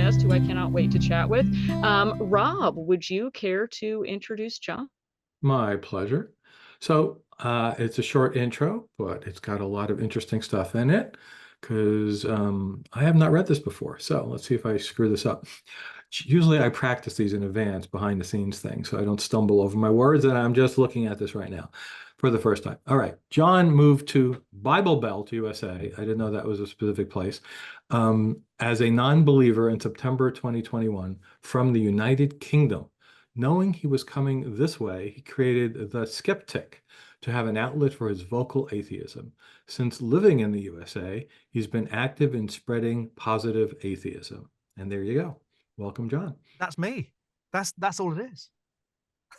guest who I cannot wait to chat with. Rob, would you care to introduce Jon? My pleasure. So it's a short intro, but it's got a lot of interesting stuff in it because I have not read this before. So let's see if I screw this up. Usually I practice these in advance, behind the scenes things, so I don't stumble over my words, and I'm just looking at this right now for the first time. All right. Jon moved to Bible Belt, USA. I didn't know that was a specific place. As a non-believer in September 2021 from the United Kingdom. Knowing he was coming this way, he created the SkepTick to have an outlet for his vocal atheism. Since living in the USA, he's been active in spreading positive atheism. And there you go. Welcome, Jon. That's me. That's all it is.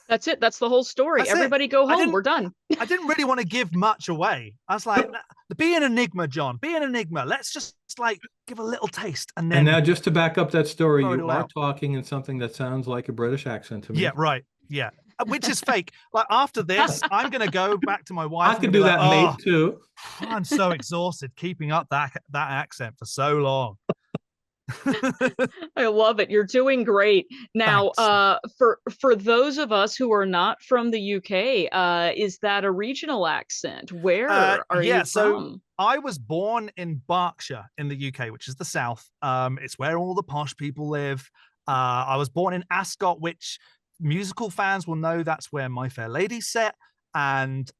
That's it. That's the whole story. That's Everybody it. go home. We're done. I didn't really want to give much away. I was like, be an enigma, Jon. Be an enigma. Let's just like give a little taste. And then. And now just to back up that story, you are out. talking in something that sounds like a British accent to me. Yeah, right. Yeah. Which is fake. Like after this, I'm going to go back to my wife. I can do that, mate, too. I'm so exhausted keeping up that accent for so long. I love it. You're doing great. Now, for those of us who are not from the UK, is that a regional accent? Where are you from? So I was born in Berkshire in the UK, which is the south. It's where all the posh people live. I was born in Ascot, which musical fans will know that's where My Fair Lady's set, and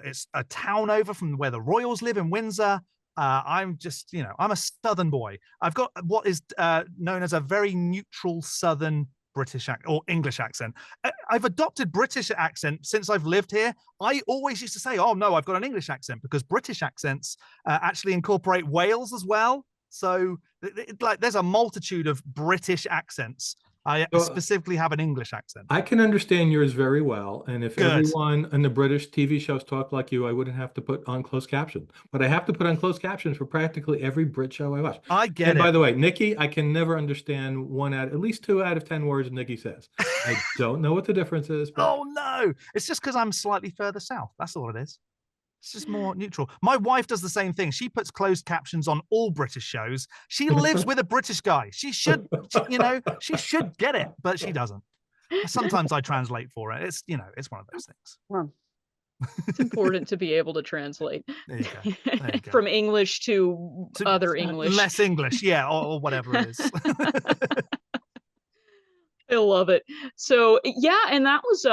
it's a town over from where the royals live in Windsor. I'm just, I'm a Southern boy. I've got what is known as a very neutral Southern British or English accent. I've adopted British accent since I've lived here. I always used to say, oh no, I've got an English accent, because British accents actually incorporate Wales as well. So like there's a multitude of British accents. I specifically have an English accent. I can understand yours very well. And if everyone in the British TV shows talked like you, I wouldn't have to put on closed caption. But I have to put on closed captions for practically every Brit show I watch. I get it. And by the way, Nikki, I can never understand at least 2 out of 10 words Nikki says. I don't know what the difference is. But... Oh, no. It's just because I'm slightly further south. That's all it is. It's just more neutral. My wife does the same thing. She puts closed captions on all British shows. She lives with a British guy. She should, she should get it, but she doesn't. Sometimes I translate for her. It's, it's one of those things. Well, it's important to be able to translate there you go. From English to other English. Less English, yeah, or whatever it is. I love it. So, yeah, and that was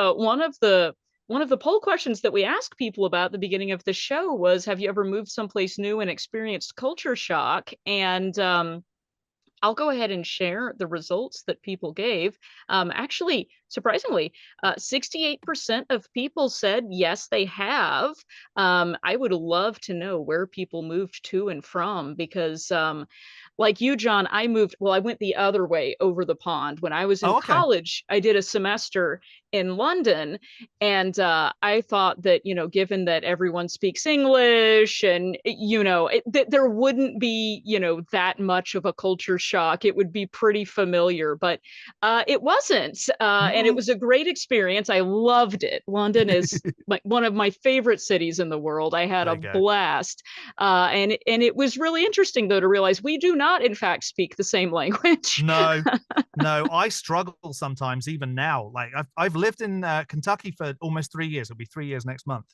one of the poll questions that we asked people about at the beginning of the show was, have you ever moved someplace new and experienced culture shock? And I'll go ahead and share the results that people gave. Actually, surprisingly, 68% of people said yes, they have. I would love to know where people moved to and from, because like you, Jon, I went the other way over the pond. When I was in college, I did a semester in London, and I thought that, given that everyone speaks English and, that there wouldn't be, that much of a culture shock. It would be pretty familiar, but it wasn't. And it was a great experience. I loved it. London is one of my favorite cities in the world. I had a blast. And it was really interesting, though, to realize we do not, in fact, speak the same language. No, I struggle sometimes, even now. Like I've lived in Kentucky for almost 3 years. It'll be 3 years next month.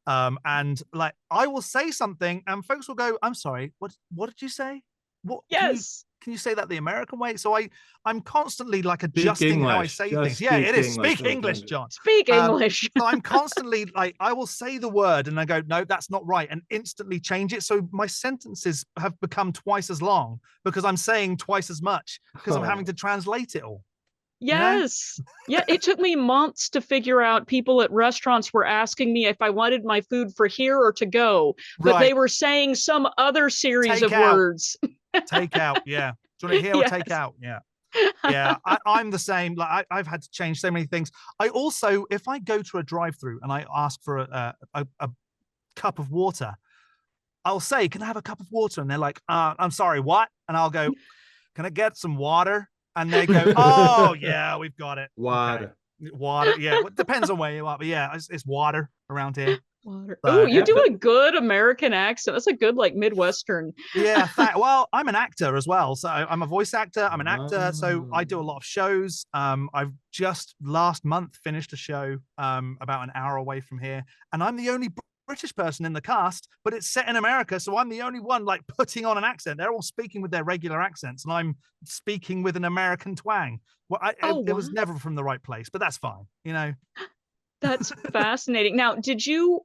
And like I will say something and folks will go, I'm sorry, what did you say? What? Yes. Can you say that the American way? So I'm constantly like adjusting how I say things. Yeah, it is. Speak English, Jon. Speak English. So I'm constantly like, I will say the word and I go, no, that's not right, and instantly change it. So my sentences have become twice as long because I'm saying twice as much because I'm having to translate it all. Yes. Yeah, it took me months to figure out. People at restaurants were asking me if I wanted my food for here or to go, but they were saying some other series of words. Take out, yeah. Do you want to hear or take out? Yeah. Yeah, I'm the same. Like I've had to change so many things. I also, if I go to a drive-through and I ask for a cup of water, I'll say, can I have a cup of water? And they're like, I'm sorry, what? And I'll go, can I get some water? And they go, oh, yeah, we've got it. Water. Water, yeah. It depends on where you are, but yeah, it's water around here. Water. Oh, So you do After, a good American accent. That's a good, like, Midwestern. yeah, well, I'm an actor as well. So I'm a voice actor. I'm an actor. So I do a Ah. lot of shows. I've just last month finished a show about an hour away from here, and I'm the only British person in the cast, but it's set in America. So I'm the only one like putting on an accent. They're all speaking with their regular accents, and I'm speaking with an American twang. Well, Oh, it wow. was never from the right place, but that's fine, you know. That's fascinating. Now, did you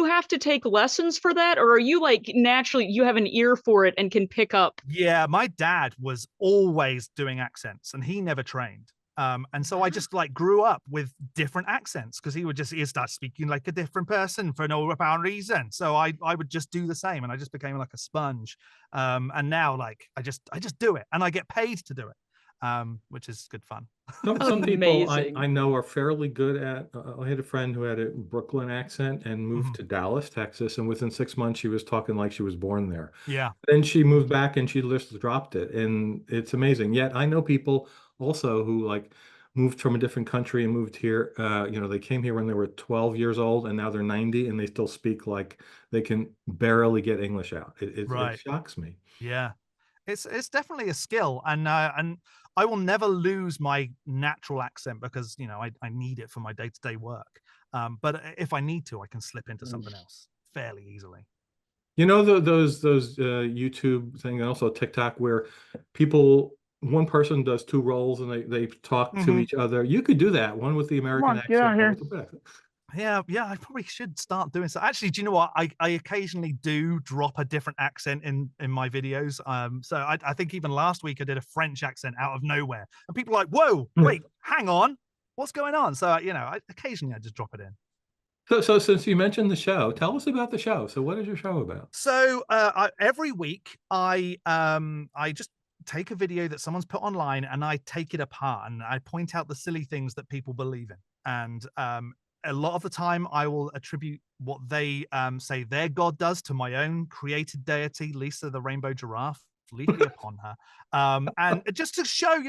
have to take lessons for that, or are you like naturally you have an ear for it and can pick up? Yeah, my dad was always doing accents and he never trained. And so I Wow. just like grew up with different accents because he'd start speaking like a different person for no apparent reason. So I would just do the same and I just became like a sponge. And now like I just do it and I get paid to do it. Which is good fun. Some people I Amazing. know are fairly good at. I had a friend who had a Brooklyn accent and moved Mhm. to Dallas, Texas, and within 6 months she was talking like she was born there. Yeah. Then she moved back and she just dropped it, and it's amazing. Yet I know people also who like moved from a different country and moved here. They came here when they were 12 years old, and now they're 90, and they still speak like they can barely get English out. It Right. shocks me. Yeah. It's definitely a skill, and I will never lose my natural accent because I need it for my day-to-day work. But if I need to, I can slip into something else fairly easily. You know those YouTube thing and also TikTok where one person does two roles and they talk to Hmm. each other. You could do that, one with the Come American on, get out accent, one here. with the British accent. Yeah, I probably should start doing so. Actually, do you know what? I occasionally do drop a different accent in my videos. So I think even last week I did a French accent out of nowhere, and people are like, "Whoa, wait, hang on, what's going on?" So occasionally I just drop it in. So since you mentioned the show, tell us about the show. So what is your show about? So every week I just take a video that someone's put online and I take it apart and I point out the silly things that people believe in. And a lot of the time I will attribute what they say their god does to my own created deity, Lisa the rainbow giraffe. Leave be upon her. And just to show,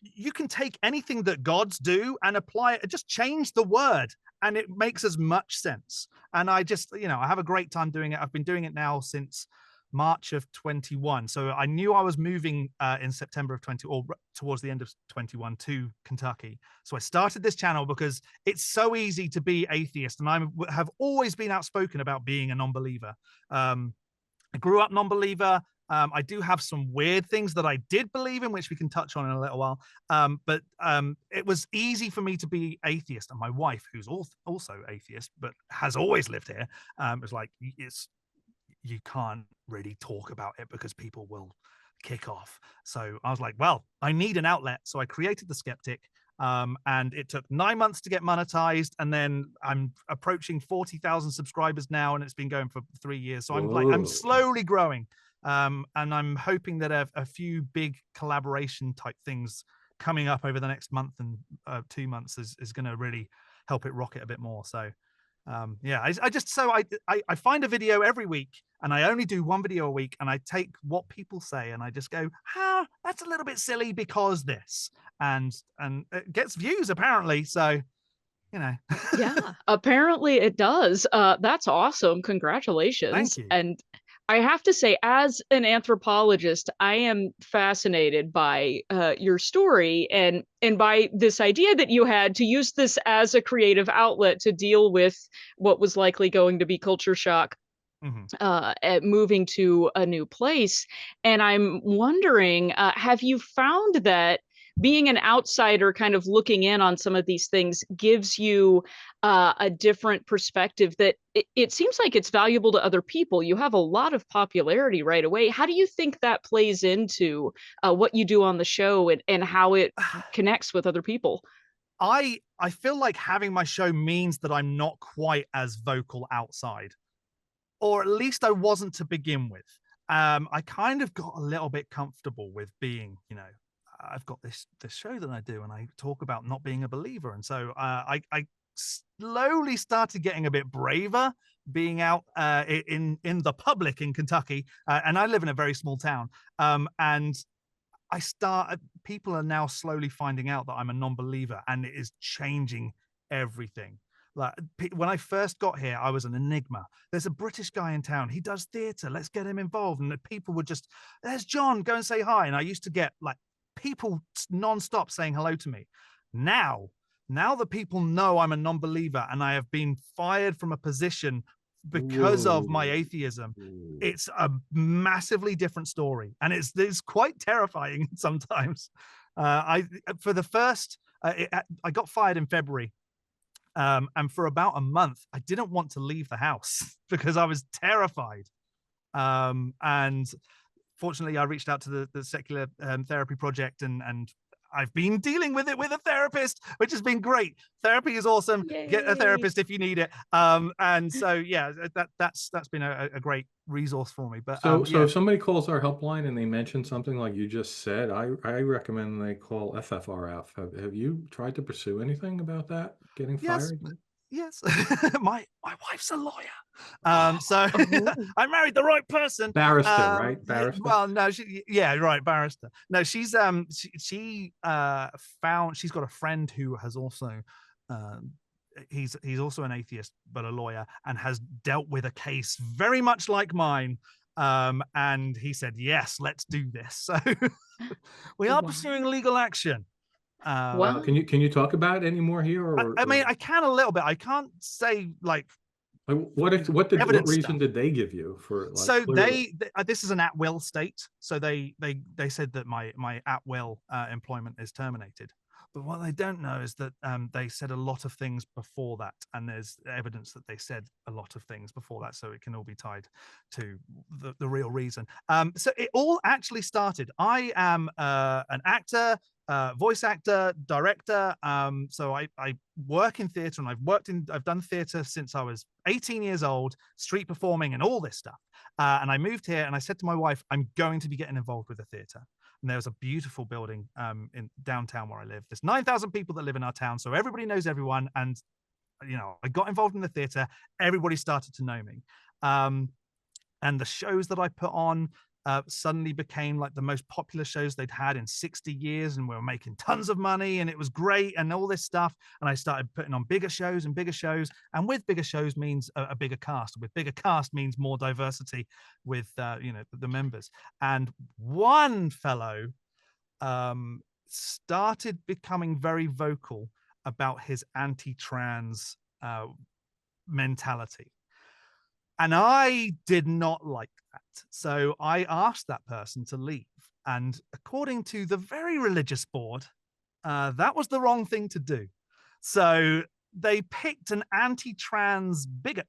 you can take anything that gods do and apply it, just change the word, and it makes as much sense. And I just, I have a great time doing it. I've been doing it now since March of 21. So I knew I was moving in September of 20 or towards the end of 21 to Kentucky. So I started this channel because it's so easy to be atheist. And I have always been outspoken about being a non-believer. I grew up non-believer. I do have some weird things that I did believe in, which we can touch on in a little while. But it was easy for me to be atheist. And my wife, who's also atheist, but has always lived here, was like, you can't really talk about it because people will kick off. So I was like, well, I need an outlet. So I created the SkepTick. And it took 9 months to get monetized, and then I'm approaching 40,000 subscribers now, and it's been going for 3 years. So I'm Whoa. slowly growing, and I'm hoping that a few big collaboration type things coming up over the next month and 2 months is going to really help it rocket a bit more. So I find a video every week and I only do one video a week and I take what people say and I just go, that's a little bit silly because this, and it gets views apparently. So, Yeah, apparently it does. That's awesome. thank Congratulations. you. And I have to say, as an anthropologist, I am fascinated by your story and by this idea that you had to use this as a creative outlet to deal with what was likely going to be culture shock Mhm. at moving to a new place. And I'm wondering, have you found that being an outsider, kind of looking in on some of these things, gives you a different perspective that it seems like it's valuable to other people? You have a lot of popularity right away. How do you think that plays into what you do on the show and how it connects with other people? I feel like having my show means that I'm not quite as vocal outside, or at least I wasn't to begin with. I kind of got a little bit comfortable with being, I've got this show that I do, and I talk about not being a believer, and so I slowly started getting a bit braver, being out in the public in Kentucky, and I live in a very small town, and people are now slowly finding out that I'm a non-believer, and it is changing everything. Like when I first got here, I was an enigma. There's a British guy in town. He does theatre. Let's get him involved. And the people would just, there's Jon, go and say hi. And I used to get like people non-stop saying hello to me. Now that people know I'm a non-believer and I have been fired from a position because of my atheism, it's a massively different story, and it's quite terrifying sometimes. I got fired in February, and for about a month I didn't want to leave the house because I was terrified. And fortunately, I reached out to the secular therapy project, and I've been dealing with it with a therapist, which has been great. Therapy is awesome. Yay. Get a therapist if you need it. And so, yeah, that's been a great resource for me. But so if somebody calls our helpline and they mention something like you just said, I recommend they call FFRF. Have you tried to pursue anything about that? Getting fired? Yes. my wife's a lawyer. So I married the right person. Barrister, right? Barrister. Well, no, right, barrister. No, she's she's got a friend who has also he's also an atheist but a lawyer, and has dealt with a case very much like mine. And he said, yes, let's do this. So we are pursuing legal action. Well, can you talk about it any more here? Or, I mean, I can a little bit. I can't say like what reason did they give you for? Like, so this is an at-will state. So they said that my at-will employment is terminated. But what they don't know is that they said a lot of things before that, and there's evidence that they said a lot of things before that, so it can all be tied to the real reason. So it all actually started. I am an actor, voice actor, director. So I work in theatre, and I've done theatre since I was 18 years old, street performing and all this stuff. And I moved here, and I said to my wife, I'm going to be getting involved with the theatre. And there's a beautiful building in downtown where I live. There's 9,000 people that live in our town, so everybody knows everyone. And I got involved in the theatre. Everybody started to know me, and the shows that I put on suddenly became like the most popular shows they'd had in 60 years, and we were making tons of money, and it was great, and all this stuff. And I started putting on bigger shows, and with bigger shows means a bigger cast. With bigger cast means more diversity with the members. And one fellow started becoming very vocal about his anti-trans mentality. And I did not like that. So I asked that person to leave. And according to the very religious board, that was the wrong thing to do. So they picked an anti-trans bigot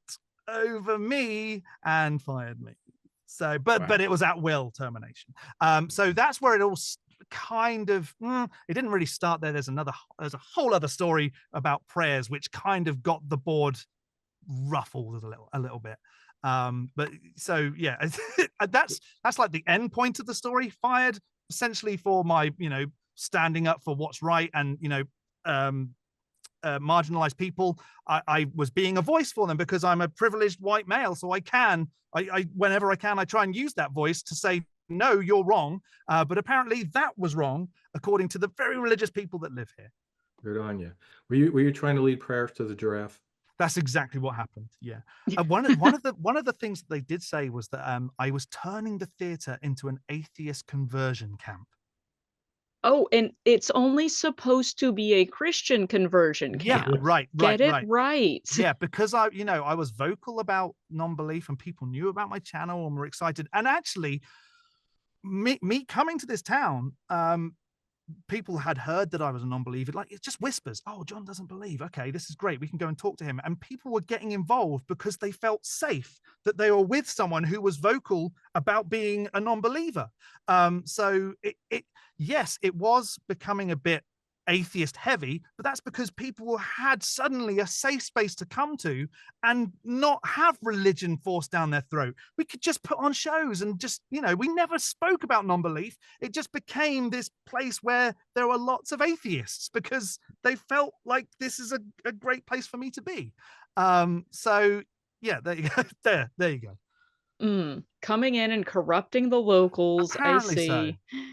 over me and fired me. So, but it was at will termination. So that's where it all kind of, it didn't really start there. There's a whole other story about prayers, which kind of got the board ruffled a little bit. But so yeah, that's like the end point of the story. Fired essentially for my standing up for what's right, and marginalized people. I was being a voice for them because I'm a privileged white male, so I whenever I can, I try and use that voice to say, no, you're wrong. But apparently that was wrong according to the very religious people that live here. Good on you. Were you trying to lead prayers to the giraffe? That's exactly what happened. Yeah. One of the things that they did say was that I was turning the theatre into an atheist conversion camp. Oh, and it's only supposed to be a Christian conversion camp. Yeah, right. Get it right. Yeah, because I was vocal about non-belief, and people knew about my channel and were excited. And actually, me coming to this town, people had heard that I was a non-believer. Like, it's just whispers. Oh, Jon doesn't believe. Okay, this is great. We can go and talk to him. And people were getting involved because they felt safe that they were with someone who was vocal about being a non-believer. So yes, it was becoming a bit atheist heavy, but that's because people had suddenly a safe space to come to and not have religion forced down their throat. We could just put on shows and just, we never spoke about non-belief. It just became this place where there were lots of atheists because they felt like this is a great place for me to be. So yeah, there you go. There you go. Coming in and corrupting the locals. Apparently I see. so.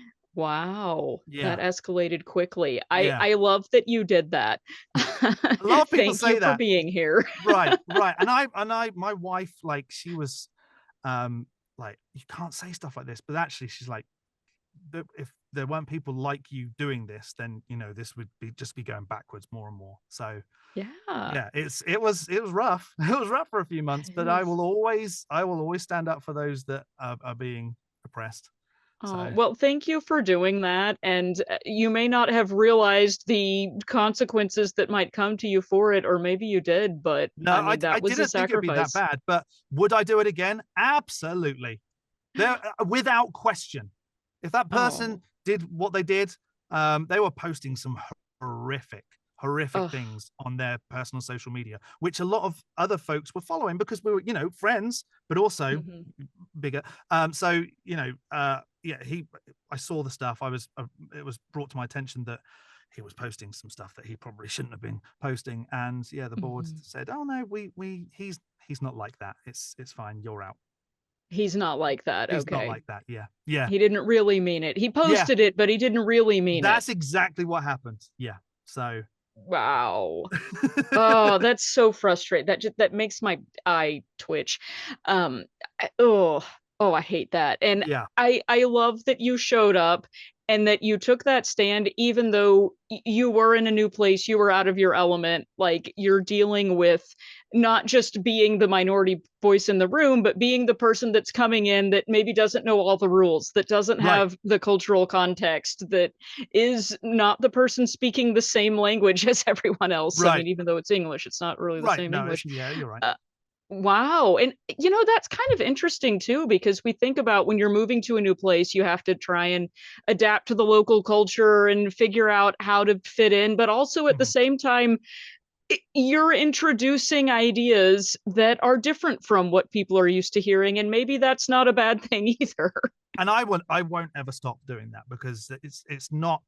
Wow, Yeah, that escalated quickly. yeah. I love that you did that. A lot of people Thank you say for that. being here. Right, right. My wife, like, she was, like, you can't say stuff like this, but actually, she's like, if there weren't people like you doing this, then this would be going backwards more and more. So Yeah, yeah, it was rough. It was rough for a few months, it but is. I will always stand up for those that are being oppressed. Oh, So well, thank you for doing that, and, you may not have realized the consequences that might come to you for it, or maybe you did, but, no, I mean, I that was a didn't think it'd be that sacrifice. bad, but would I do it again? Absolutely. There, without question. If that person Oh, did what they did, they were posting some horrific, horrific ugh, things on their personal social media, which a lot of other folks were following because we were, friends, but also mhm. bigger. So yeah, I saw the stuff. It was brought to my attention that he was posting some stuff that he probably shouldn't have been posting, and yeah, the board Mhm. said, "Oh no, he's not like that. It's fine. You're out." He's not like that, He's not okay. like that. Yeah. Yeah. He didn't really mean it. He Yeah. posted it, but he didn't really mean it. That's exactly what happened. Yeah. So Wow. Oh, that's so frustrating. That makes my eye twitch. Oh, I hate that. And yeah. I love that you showed up and that you took that stand even though you were in a new place, you were out of your element, like you're dealing with not just being the minority voice in the room, but being the person that's coming in that maybe doesn't know all the rules, that doesn't Right. have the cultural context, that is not the person speaking the same language as everyone else. I Right. mean, even though it's English, it's not really the Right. same No, it's English. yeah, you're right. Uh, wow. And, that's kind of interesting too, because we think about when you're moving to a new place, you have to try and adapt to the local culture and figure out how to fit in. But also at the Mhm. same time, you're introducing ideas that are different from what people are used to hearing. And maybe that's not a bad thing either. And I won't ever stop doing that because it's not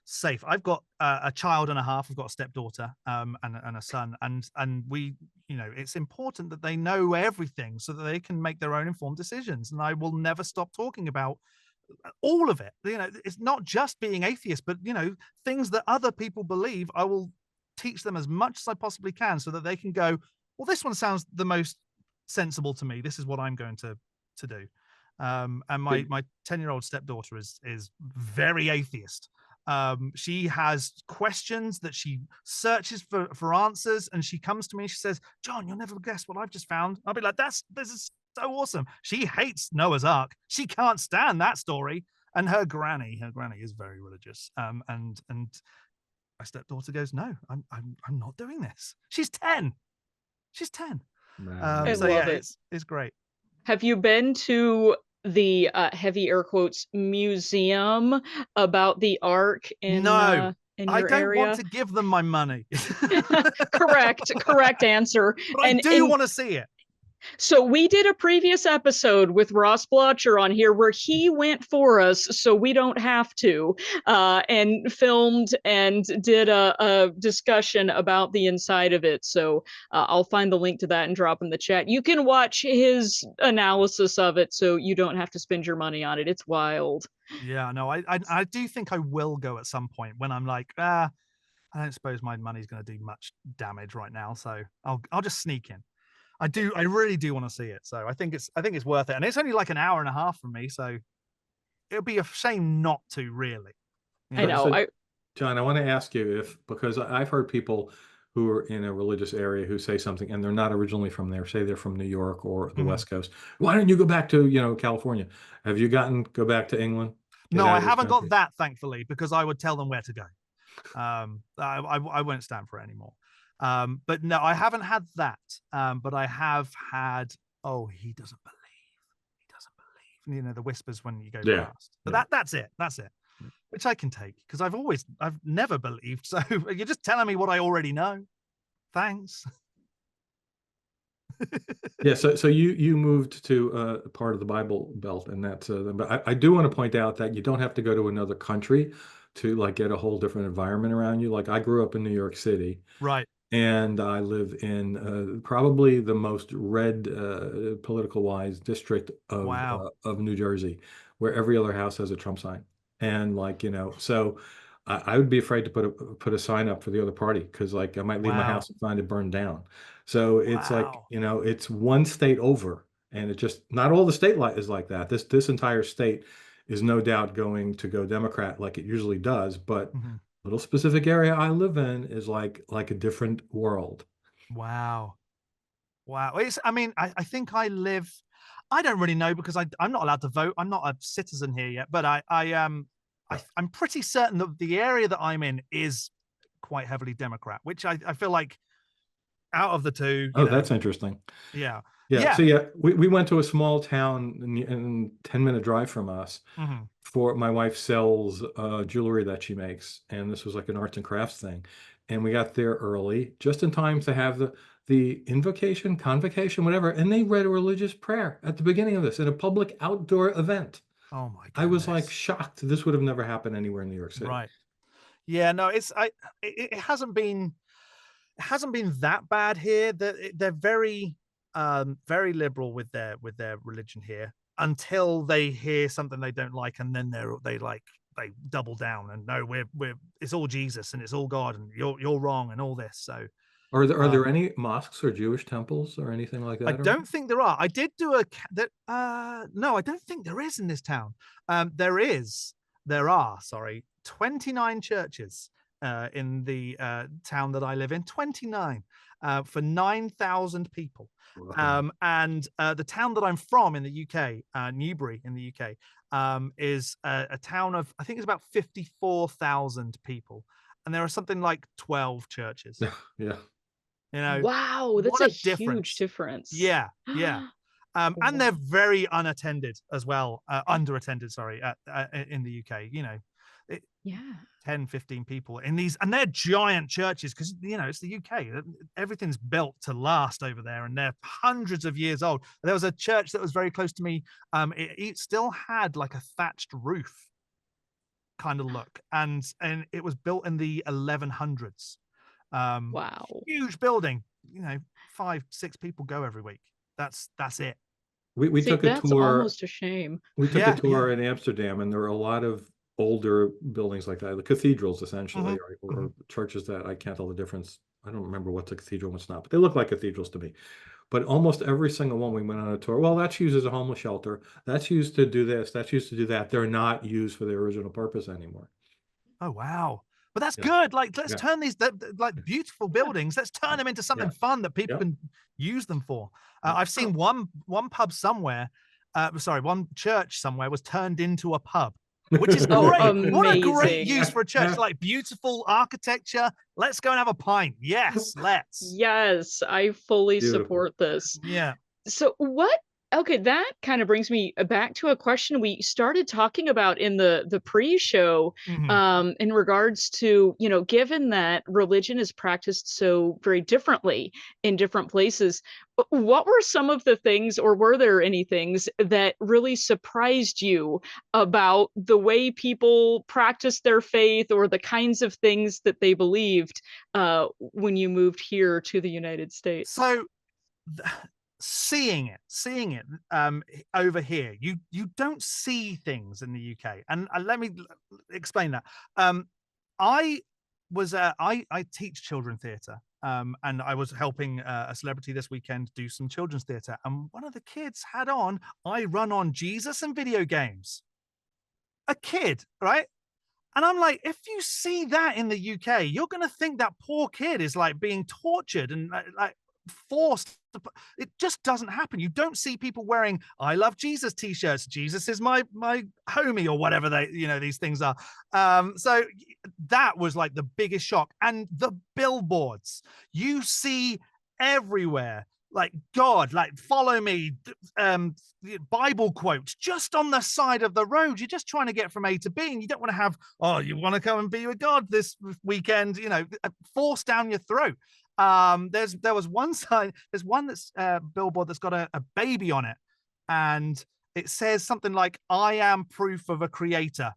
safe. I've got a child and a half. I've got a stepdaughter, and a son, and we, it's important that they know everything so that they can make their own informed decisions. And I will never stop talking about all of it. It's not just being atheist, but things that other people believe. I will teach them as much as I possibly can so that they can go, well, this one sounds the most sensible to me. This is what I'm going to do. And my 10-year-old stepdaughter is very atheist. She has questions that she searches for answers, and she comes to me and she says, "John, you'll never guess what I've just found." I'll be like, this is so awesome. She hates Noah's Ark. She can't stand that story. And her granny is very religious. And my stepdaughter goes, "No, I'm not doing this." She's 10. She's 10. I Wow. So yeah, love it. it's great. Have you been to the, heavy air quotes, museum about the Ark No, in I your don't want area? to give them my money. Correct answer. But I do And want to see it. so we did a previous episode with Ross Blotcher on here where he went for us so we don't have to, and filmed and did a discussion about the inside of it. So I'll find the link to that and drop in the chat. You can watch his analysis of it so you don't have to spend your money on it. It's wild. Yeah, no, I do think I will go at some point when I'm like, I don't suppose my money's going to do much damage right now, so I'll just sneak in. I really do want to see it, so I think it's worth it, and it's only like an hour and a half from me, so it'd be a shame not to really, you I know. know. So, John, I want to ask you if, because I've heard people who are in a religious area who say something and they're not originally from there, say they're from New York or the Mhm. West Coast. Why don't you go back to, California? Have you go back to England? Get No, out I of this haven't got country? that, thankfully, because I would tell them where to go. I won't stand for it anymore. But no, I haven't had that. But I have had. Oh, he doesn't believe. The whispers when you go Yeah. past. But Yeah. that's it. That's it. Which I can take because I've never believed. So you're just telling me what I already know. Thanks. Yeah, so you moved to part of the Bible Belt, and that's but I do want to point out that you don't have to go to another country to like get a whole different environment around you. Like I grew up in New York City, Right. and I live in probably the most red political wise district Wow. of New Jersey, where every other house has a Trump sign. And like, so I would be afraid to put a sign up for the other party because like I might leave my house Wow. and find it burned down. So it's like, Wow. it's one state over, and it just not all the state is like that. This entire state is no doubt going to go Democrat like it usually does, but Mhm. little specific area I live in is like a different world. Wow. Wow. I mean, I think I don't really know because I'm not allowed to vote. I'm not a citizen here yet, but I'm pretty certain that the area that I'm in is quite heavily Democrat, which I feel like out of the two, Oh, that's interesting. yeah. Yeah. Yeah. So yeah, we went to a small town in 10-minute drive from us Mhm. for my wife sells jewelry that she makes, and this was like an arts and crafts thing. And we got there early, just in time to have the invocation, convocation, whatever. And they read a religious prayer at the beginning of this in a public outdoor event. Oh my I was like goodness. shocked. This would have never happened anywhere in New York City. Right. Yeah, no, it hasn't been that bad here. They're very liberal with their religion here until they hear something they don't like, and then they double down and no, we're it's all Jesus and it's all God and you're wrong and all this. So Are there um any mosques or Jewish temples or anything like I that around? don't think there are. I did do no, I don't think there is in this town. There are, sorry, 29 churches in the town that I live in. 29 for 9,000 people. Wow. And the town that I'm from in the UK, Newbury in the UK, is a town of, I think it's about 54,000 people. And there are something like 12 churches. Yeah. You know, Wow, that's what a a huge difference. difference. Yeah, yeah. And they're Wow. very unattended as well, underattended, sorry, in the UK, it, Yeah. 10, 15 people in these, and they're giant churches because, it's the UK. Everything's built to last over there and they're hundreds of years old. There was a church that was very close to me. It still had like a thatched roof kind of look, and it was built in the 1100s. Wow. Huge building, 5, 6 people go every week. That's it. We See, took a that's tour. almost a shame. We took a Yeah, yeah. tour in Amsterdam, and there were a lot of older buildings like that, the cathedrals essentially, Mhm, or mhm. churches that I can't tell the difference. I don't remember what's a cathedral, what's not, but they look like cathedrals to me. But almost every single one we went on a tour. Well, that's used as a homeless shelter. That's used to do this. That's used to do that. They're not used for their original purpose anymore. Oh, wow. But that's Yeah, good. Like, let's yeah, turn these like beautiful Yeah. buildings. Let's turn them into yeah, something fun that people yeah, can use them for. yeah. I've seen one pub somewhere. Sorry, one church somewhere was turned into a pub, which is Oh, great. What a great amazing. use for a church! Like beautiful architecture. Let's go and have a pint. Yes, let's. Yes, I fully Beautiful. support this. Yeah. So okay, that kind of brings me back to a question we started talking about in the pre-show, Mhm. in regards to, given that religion is practiced so very differently in different places, what were some of the things, or were there any things that really surprised you about the way people practiced their faith or the kinds of things that they believed when you moved here to the United States? So th- seeing it over here, you don't see things in the UK, and let me explain that. I I teach children theatre, and I was helping a celebrity this weekend do some children's theatre, and one of the kids had on "I run on Jesus and video games." A kid, right? And I'm like, if you see that in the UK, you're going to think that poor kid is like being tortured and like forced. It just doesn't happen. You don't see people wearing "I love Jesus" t-shirts. Jesus is my homie, or whatever these things are. So that was like the biggest shock. And the billboards you see everywhere, like God, like follow me, Bible quotes just on the side of the road. You're just trying to get from A to B, and you don't want to have, "Oh, you want to come and be with God this weekend," forced down your throat. There was one sign, there's one that's billboard that's got a baby on it, and it says something like, "I am proof of a creator.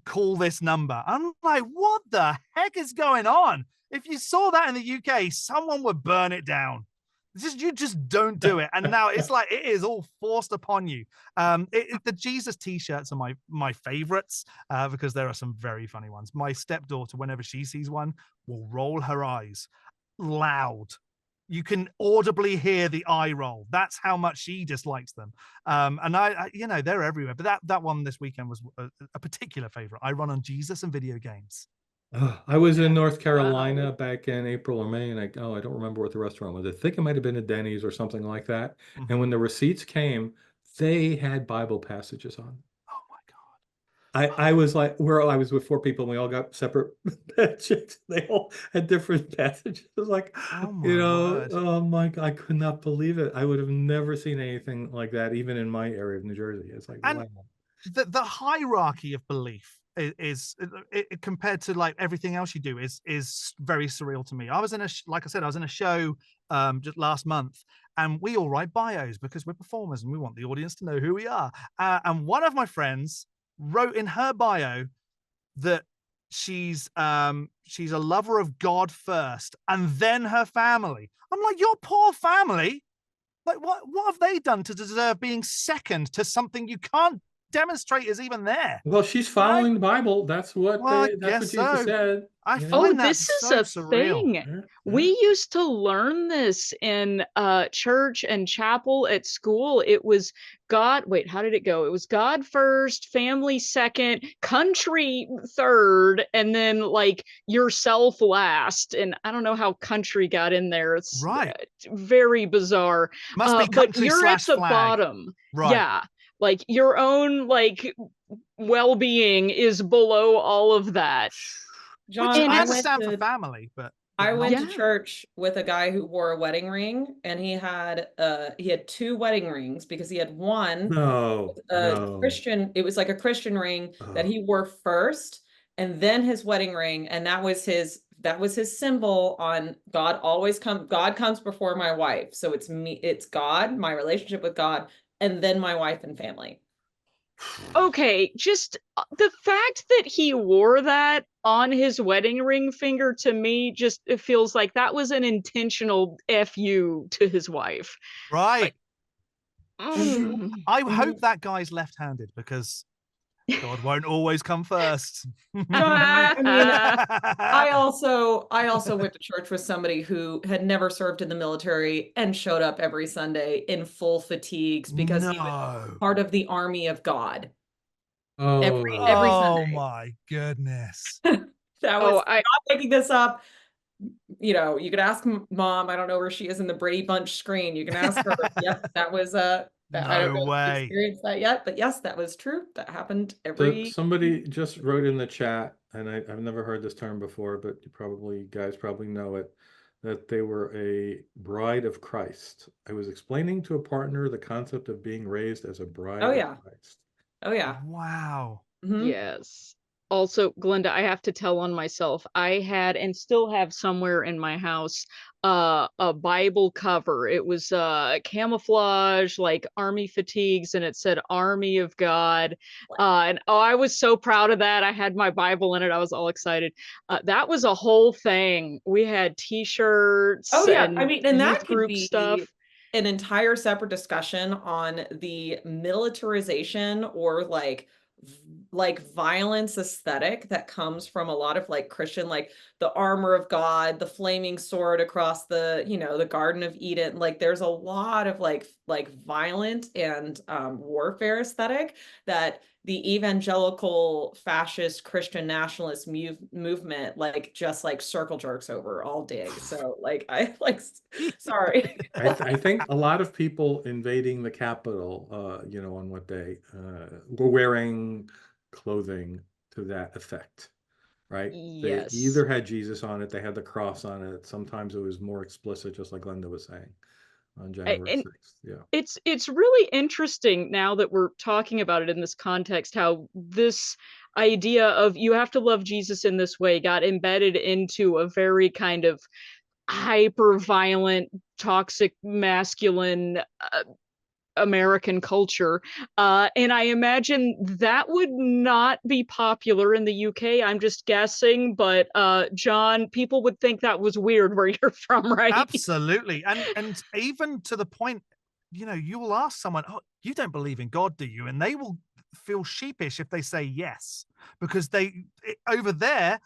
Call this number." I'm like, what the heck is going on? If you saw that in the UK, someone would burn it down. You just don't do it. And now it's like it is all forced upon you. The Jesus t-shirts are my favorites because there are some very funny ones. My stepdaughter, whenever she sees one, will roll her eyes loud. You can audibly hear the eye roll. That's how much she dislikes them. And I they're everywhere. But that one this weekend was a particular favorite. I run on Jesus and video games. I was in North Wow. Carolina back in April or May, and I don't remember what the restaurant was. I think it might have been a Denny's or something like that. And when the receipts came, they had Bible passages on. Oh my God. I was like, I was with 4 people, and we all got separate checks. They all had different passages. It was like, Oh my word. oh my God, I could not believe it. I would have never seen anything like that, even in my area of New Jersey. It's like, And wow. the hierarchy of belief is compared to like everything else you do is very surreal to me. I was in like I said, I was in a show just last month, and we all write bios because we're performers and we want the audience to know who we are. And one of my friends wrote in her bio that she's a lover of God first and then her family. I'm like, your poor family. Like, what have they done to deserve being second to something you can't demonstrate is even there? Well, she's following the Bible. That's what I that's guess what Jesus so. said. I Yeah. Oh, find that this is so a surreal. thing. Yeah. We used to learn this in church and chapel at school. It was God. Wait, how did it go? It was God first, family second, country third, and then like yourself last. And I don't know how country got in there. It's Right. very bizarre. Must be But country you're at slash the flag. bottom. Right. Yeah. Like your own like well-being is below all of that. Which John, I I went understand for to family, but I not- went to Yeah. church with a guy who wore a wedding ring, and he had 2 wedding rings because he had one No, no. Christian. It was like a Christian ring that Oh. he wore first, and then his wedding ring, and that was his symbol on God comes before my wife. So it's me, it's God, my relationship with God, and then my wife and family. Okay, just the fact that he wore that on his wedding ring finger, to me, just it feels like that was an intentional fu to his wife. right. Mm. I hope that guy's left-handed because God won't always come first. John, I mean, I also went to church with somebody who had never served in the military and showed up every Sunday in full fatigues because he was part of the army of God. Every Oh Sunday. my goodness. That was I'm not making this up. You know, you could ask mom. I don't know where she is in the Brady Bunch screen. You can ask her. Yep, that was I don't know if you experienced that yet, but yes, that was true. That happened So somebody just wrote in the chat, and I've never heard this term before, but you guys probably know it, that they were a bride of Christ. I was explaining to a partner the concept of being raised as a bride of Christ. Oh yeah. Wow. Yes. Also, Glenda, I have to tell on myself. I had and still have somewhere in my house a Bible cover. It was camouflage, like army fatigues, and it said Army of God. And I was so proud of that. I had my Bible in it. I was all excited. That was a whole thing. We had t-shirts. Oh yeah, and I mean, and that could group be stuff. an entire separate discussion on the militarization or like violence aesthetic that comes from a lot of like Christian, like the armor of God, the flaming sword across the, the Garden of Eden. Like there's a lot of like violent and warfare aesthetic that the evangelical fascist Christian nationalist movement like just like circle jerks over all dig. So like I like sorry. I think a lot of people invading the Capitol, on what day, were wearing clothing to that effect, right? They Yes. either had Jesus on it, they had the cross on it. Sometimes it was more explicit, just like Glenda was saying on January 6th. Yeah. It's really interesting now that we're talking about it in this context, how this idea of you have to love Jesus in this way got embedded into a very kind of hyper violent, toxic, masculine American culture. And I imagine that would not be popular in the UK. I'm just guessing, but Jon, people would think that was weird where you're from, right? Absolutely. And even to the point, you will ask someone, "Oh, you don't believe in God, do you?" And they will feel sheepish if they say yes, because over there,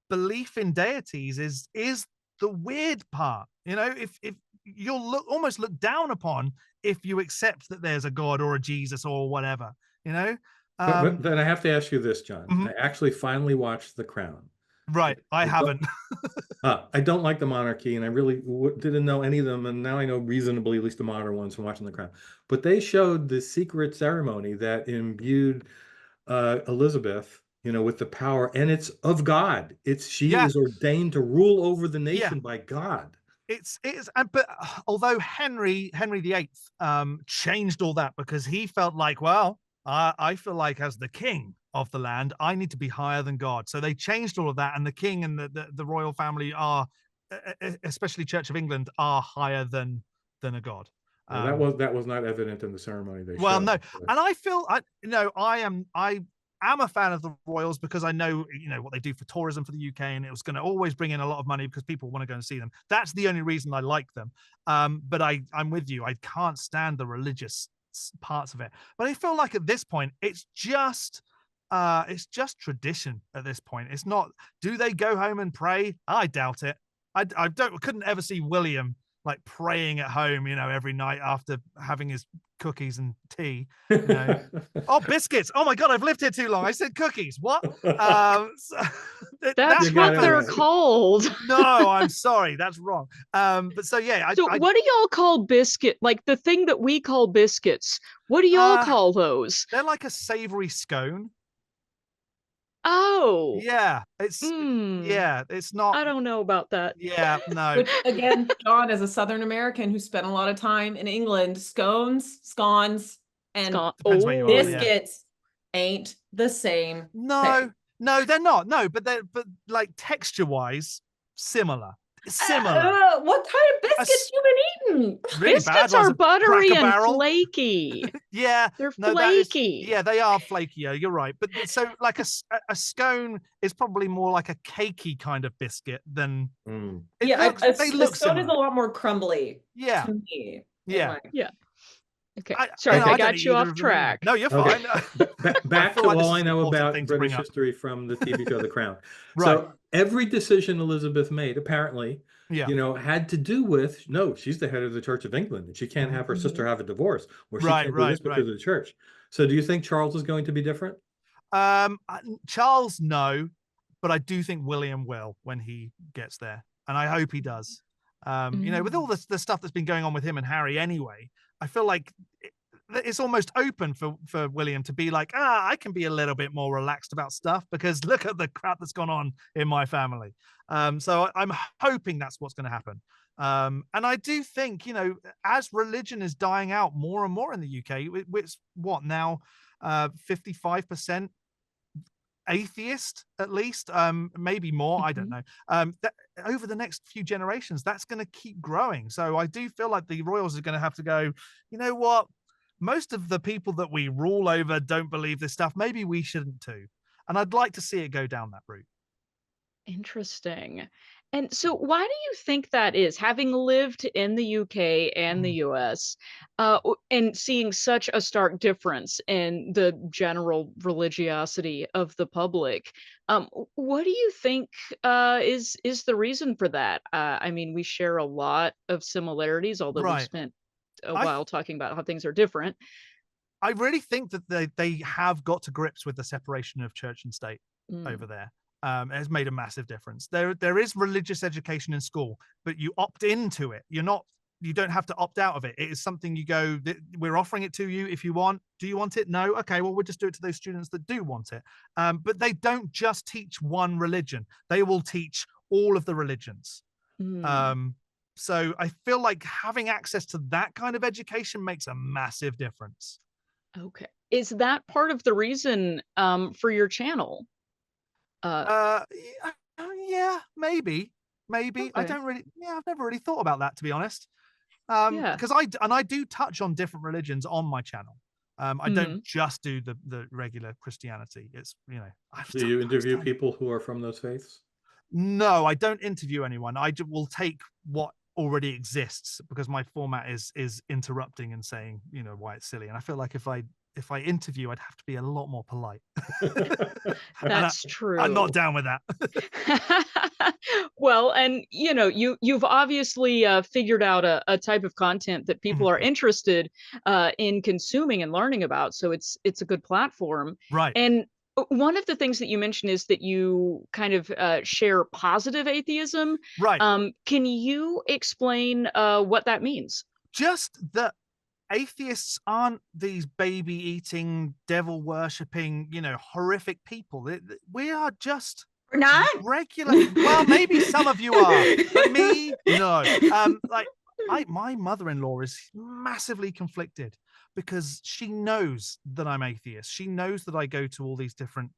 belief in deities is the weird part. If you'll almost look down upon if you accept that there's a God or a Jesus or whatever. But then I have to ask you this, Jon. Mhm. I actually finally watched The Crown. Right. I haven't. I don't like the monarchy, and I really didn't know any of them, and now I know reasonably, at least the modern ones, from watching The Crown. But they showed the secret ceremony that imbued Elizabeth, with the power, and it's of God. She Yeah. is ordained to rule over the Yeah. nation by God. It's but although Henry VIII changed all that because he felt like, well, I feel like as the king of the land, I need to be higher than God. So they changed all of that, and the king and the royal family are, especially Church of England, are higher than a god. Well, that was not evident in the ceremony they Well, showed. no, and I feel I am a fan of the Royals because I know what they do for tourism for the UK, and it was going to always bring in a lot of money because people want to go and see them. That's the only reason I like them. But I'm with you. I can't stand the religious parts of it. But I feel like at this point it's just tradition. At this point, it's not. Do they go home and pray? I doubt it. I couldn't ever see William like praying at home, every night after having his cookies and tea. Oh, biscuits. Oh my God, I've lived here too long. I said cookies. What? That's what they're called. No, I'm sorry. That's wrong. But so yeah. What do y'all call biscuit? Like the thing that we call biscuits. What do y'all call those? They're like a savory scone. Oh. Yeah. It's not. I don't know about that. Yeah, no. Which again, Jon, as a Southern American who spent a lot of time in England, scones, and biscuits ain't the same. No, they're not. No, but like texture-wise, similar. What kind of biscuits you been eating? Really biscuits are buttery and flaky. Yeah, they're flaky. They are flakier. You're right. But so like a scone is probably more like a cakey kind of biscuit than. A scone is a lot more crumbly. Yeah. To me. Yeah. Yeah. Okay. Sorry, I got you off track. No, you're fine. Back to all I know about British history from the TV show The Crown. Right. So every decision Elizabeth made, apparently, had to do with, she's the head of the Church of England, and she can't have her sister have a divorce, or she can't do this because of the church. So do you think Charles is going to be different? Charles, no, but I do think William will when he gets there, and I hope he does. With all the stuff that's been going on with him and Harry anyway, I feel like it's almost open for William to be like, I can be a little bit more relaxed about stuff because look at the crap that's gone on in my family. So I'm hoping that's what's going to happen. And I do think, as religion is dying out more and more in the UK, it's what now, 55% atheist, at least, maybe more. I don't know. That over the next few generations, that's going to keep growing. So I do feel like the royals are going to have to go, you know what? Most of the people that we rule over don't believe this stuff. Maybe we shouldn't too. And I'd like to see it go down that route. Interesting. And so why do you think that is, having lived in the UK and the US, and seeing such a stark difference in the general religiosity of the public? What do you think is the reason for that? I mean, we share a lot of similarities, although we've spent a while talking about how things are different. I really think that they have got to grips with the separation of church and state over there. It has made a massive difference. There is religious education in school, but you opt into it. You don't have to opt out of it. It is something you go, we're offering it to you if you want. Do you want it? No. Okay, well, we'll just do it to those students that do want it. But they don't just teach one religion. They will teach all of the religions. So I feel like having access to that kind of education makes a massive difference. Okay. Is that part of the reason for your channel? Yeah, maybe. Okay. I've never really thought about that, to be honest. Yeah. Because I do touch on different religions on my channel. I don't just do the regular Christianity. It's, you know, Do you interview people who are from those faiths? No, I don't interview anyone. Will take what already exists, because my format is interrupting and saying, you know, why it's silly. And I feel like if I interview, I'd have to be a lot more polite. That's true. I'm not down with that. Well, and you know, you've obviously figured out a type of content that people are interested in consuming and learning about. So it's a good platform. Right. And one of the things that you mentioned is that you kind of share positive atheism. Right. Can you explain what that means? Just that atheists aren't these baby eating, devil worshipping, you know, horrific people. We are just not regular. Well, maybe some of you are, but me, no. Like my mother-in-law is massively conflicted because she knows that I'm atheist. She knows that I go to all these different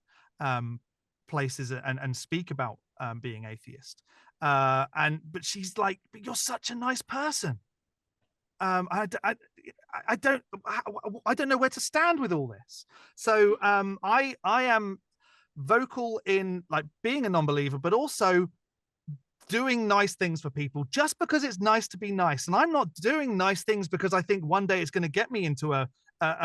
places and speak about being atheist. But she's like, but you're such a nice person. I don't know where to stand with all this. So I am vocal in like being a non-believer, but also doing nice things for people just because it's nice to be nice. And I'm not doing nice things because I think one day it's going to get me into a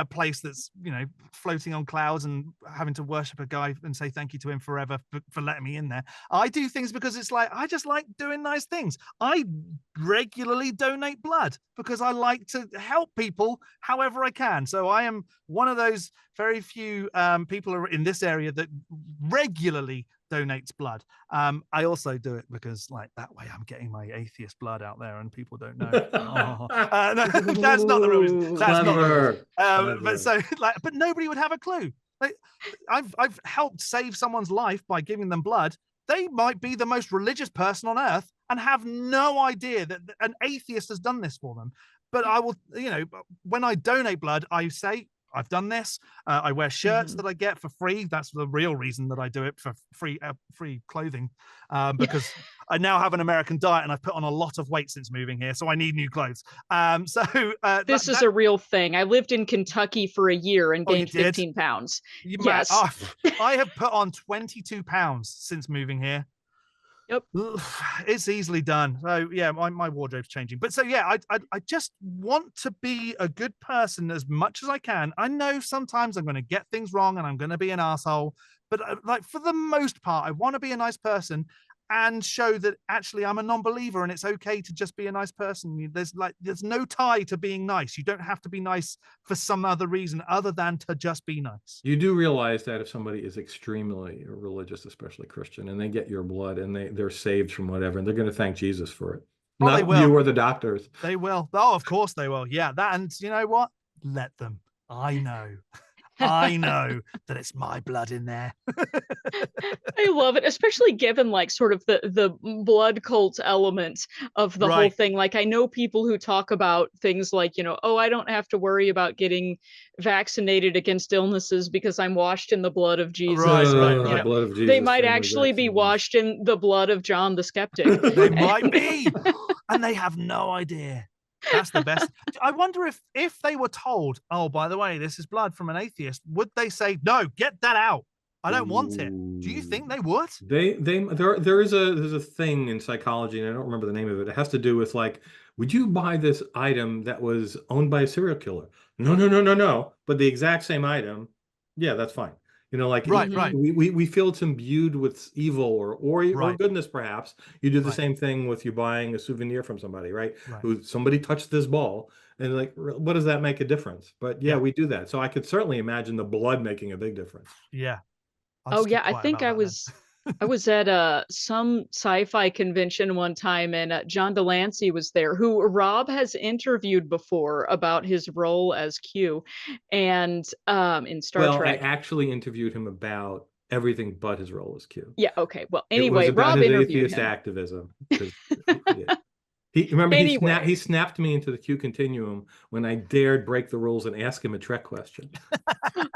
place that's, you know, floating on clouds and having to worship a guy and say thank you to him forever for letting me in there. I do things because it's like, I just like doing nice things. I regularly donate blood because I like to help people however I can. So I am one of those very few people in this area that regularly donates blood. I also do it because like that way I'm getting my atheist blood out there and people don't know. No, that's not the reason. That's not the reason. But so like, but nobody would have a clue. Like, I've helped save someone's life by giving them blood. They might be the most religious person on earth and have no idea that an atheist has done this for them. But I will, you know, when I donate blood, I say, I've done this. I wear shirts that I get for free. That's the real reason that I do it, for free clothing, because I now have an American diet and I've put on a lot of weight since moving here, so I need new clothes. This is a real thing. I lived in Kentucky for a year and gained 15 pounds. Yes, I have put on 22 pounds since moving here. Yep, it's easily done. So yeah, my wardrobe's changing. But so yeah, I just want to be a good person as much as I can. I know sometimes I'm going to get things wrong and I'm going to be an asshole, but like for the most part, I want to be a nice person and show that actually I'm a non-believer and it's okay to just be a nice person. There's no tie to being nice. You don't have to be nice for some other reason other than to just be nice. You do realize that if somebody is extremely religious, especially Christian, and they get your blood and they're saved from whatever, and they're going to thank Jesus for it. Oh, not they will. You or the doctors. They will. Oh, of course they will. Yeah, that, and you know what? Let them. I know. I know that it's my blood in there. I love it, especially given like sort of the blood cult element of the whole thing. Like I know people who talk about things like, you know, oh, I don't have to worry about getting vaccinated against illnesses because I'm washed in the blood of Jesus. Right. You know, blood of Jesus, they might actually be washed in the blood of John the Skeptic. They might be, and they have no idea. That's the best. I wonder if they were told, oh, by the way, this is blood from an atheist, would they say, no, get that out? I don't want it. Do you think they would? There's a thing in psychology, and I don't remember the name of it. It has to do with like, would you buy this item that was owned by a serial killer? No. But the exact same item, yeah, that's fine. You know, like right. We feel it's imbued with evil or goodness, perhaps. You do the same thing with you buying a souvenir from somebody, right? Who somebody touched this ball, and like, what does that make a difference? But yeah, we do that. So I could certainly imagine the blood making a big difference. Yeah. Oh yeah, I think I was at some sci-fi convention one time, and John Delancey was there, who Rob has interviewed before about his role as Q, and in Star Trek. I actually interviewed him about everything but his role as Q. Yeah. Okay. Well, anyway, it was about Rob his interviewed atheist him. activism. Anyway. He snapped me into the Q continuum when I dared break the rules and ask him a Trek question.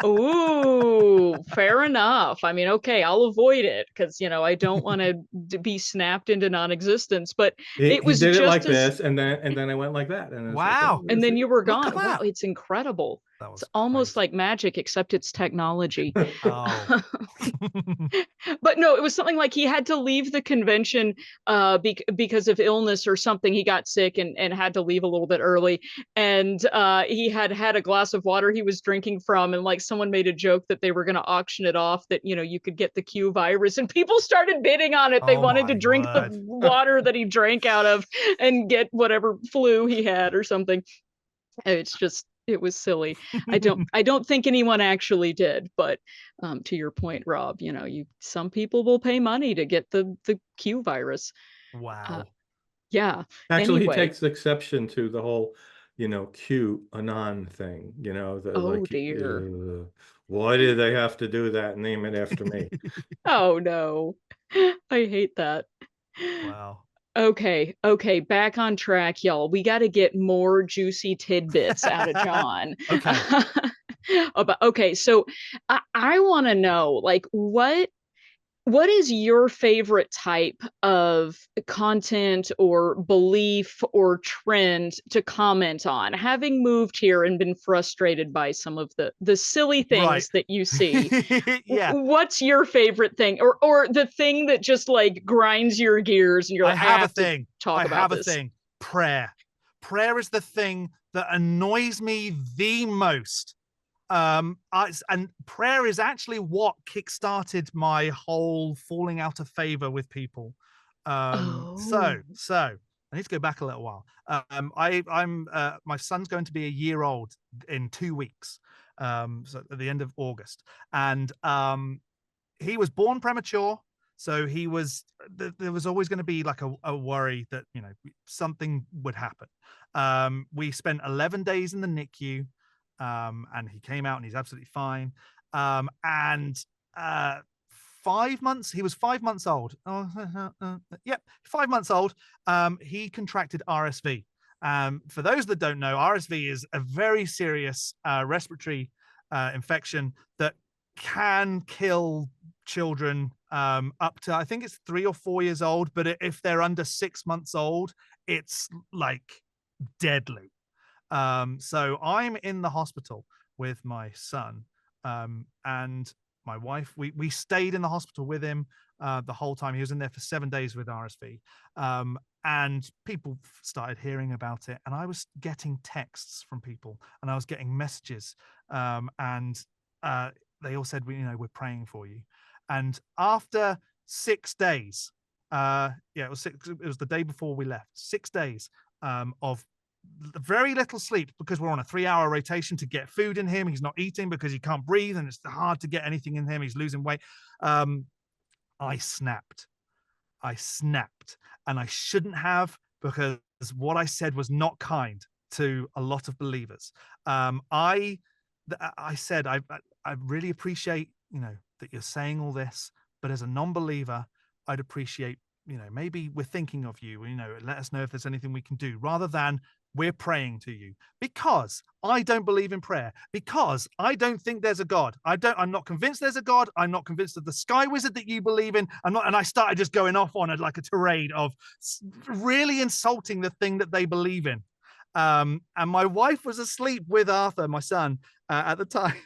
Ooh, fair enough. I mean, okay, I'll avoid it because, I don't want to be snapped into non-existence, but it He was did it like just as, this, and then I went like that, and it's like, Wow. and then you were Look at gone. Wow, that. it's incredible. That It's was almost crazy. like magic, except it's technology. Oh. But no, it was something like he had to leave the convention because of illness or something. He got sick and had to leave a little bit early. And he had a glass of water he was drinking from. And like someone made a joke that they were going to auction it off, that, you could get the Q virus. And people started bidding on it. They Oh wanted to my drink the word. water that he drank out of and get whatever flu he had or something. It was silly. I don't think anyone actually did, but to your point, Rob, some people will pay money to get the Q virus. Uh, Wow. yeah. Actually, he Anyway, takes exception to the whole, Q anon thing. oh dear. Why did they have to do that and name it after me? Oh no. I hate that. Wow. Okay, back on track, y'all. We got to get more juicy tidbits out of John. Okay. Okay, so I want to know, like, what is your favorite type of content or belief or trend to comment on, having moved here and been frustrated by some of the silly Right. things that you see? Yeah. What's your favorite thing, or the thing that just like grinds your gears and you're I like, I have a have to thing. talk I about have a this? thing. Prayer. Prayer is the thing that annoys me the most. And prayer is actually what kickstarted my whole falling out of favor with people. Oh. So I need to go back a little while. I'm my son's going to be a year old in 2 weeks. So at the end of August, and he was born premature. So there was always going to be like a worry that, something would happen. We spent 11 days in the NICU, and he came out and he's absolutely fine. And 5 months, he was 5 months old. Yep, 5 months old. He contracted RSV. For those that don't know, RSV is a very serious respiratory infection that can kill children up to, I think it's 3 or 4 years old, but if they're under 6 months old, it's like deadly. So I'm in the hospital with my son, and my wife. We stayed in the hospital with him the whole time. He was in there for 7 days with RSV, and people started hearing about it. And I was getting texts from people, and I was getting messages, and they all said, we're praying for you. And after 6 days, it was the day before we left. 6 days of very little sleep, because we're on a 3-hour rotation to get food in him. He's not eating because he can't breathe, and it's hard to get anything in him. He's losing weight. I snapped, and I shouldn't have, because what I said was not kind to a lot of believers. I said, I really appreciate, that you're saying all this, but as a non-believer, I'd appreciate, maybe we're thinking of you, let us know if there's anything we can do, rather than we're praying to you, because I don't believe in prayer, because I don't think there's a God. I'm not convinced there's a God. I'm not convinced of the sky wizard that you believe in. And I started just going off on like a tirade of really insulting the thing that they believe in. And my wife was asleep with Arthur, my son, at the time.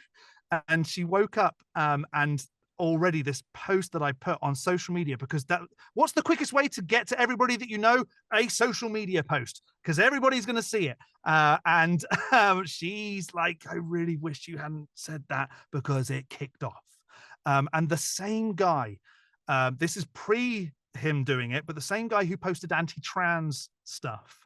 And she woke up, and already this post that I put on social media, because what's the quickest way to get to everybody that you know? A social media post, because everybody's going to see it. And she's like, I really wish you hadn't said that, because it kicked off. And the same guy, this is pre him doing it, but the same guy who posted anti-trans stuff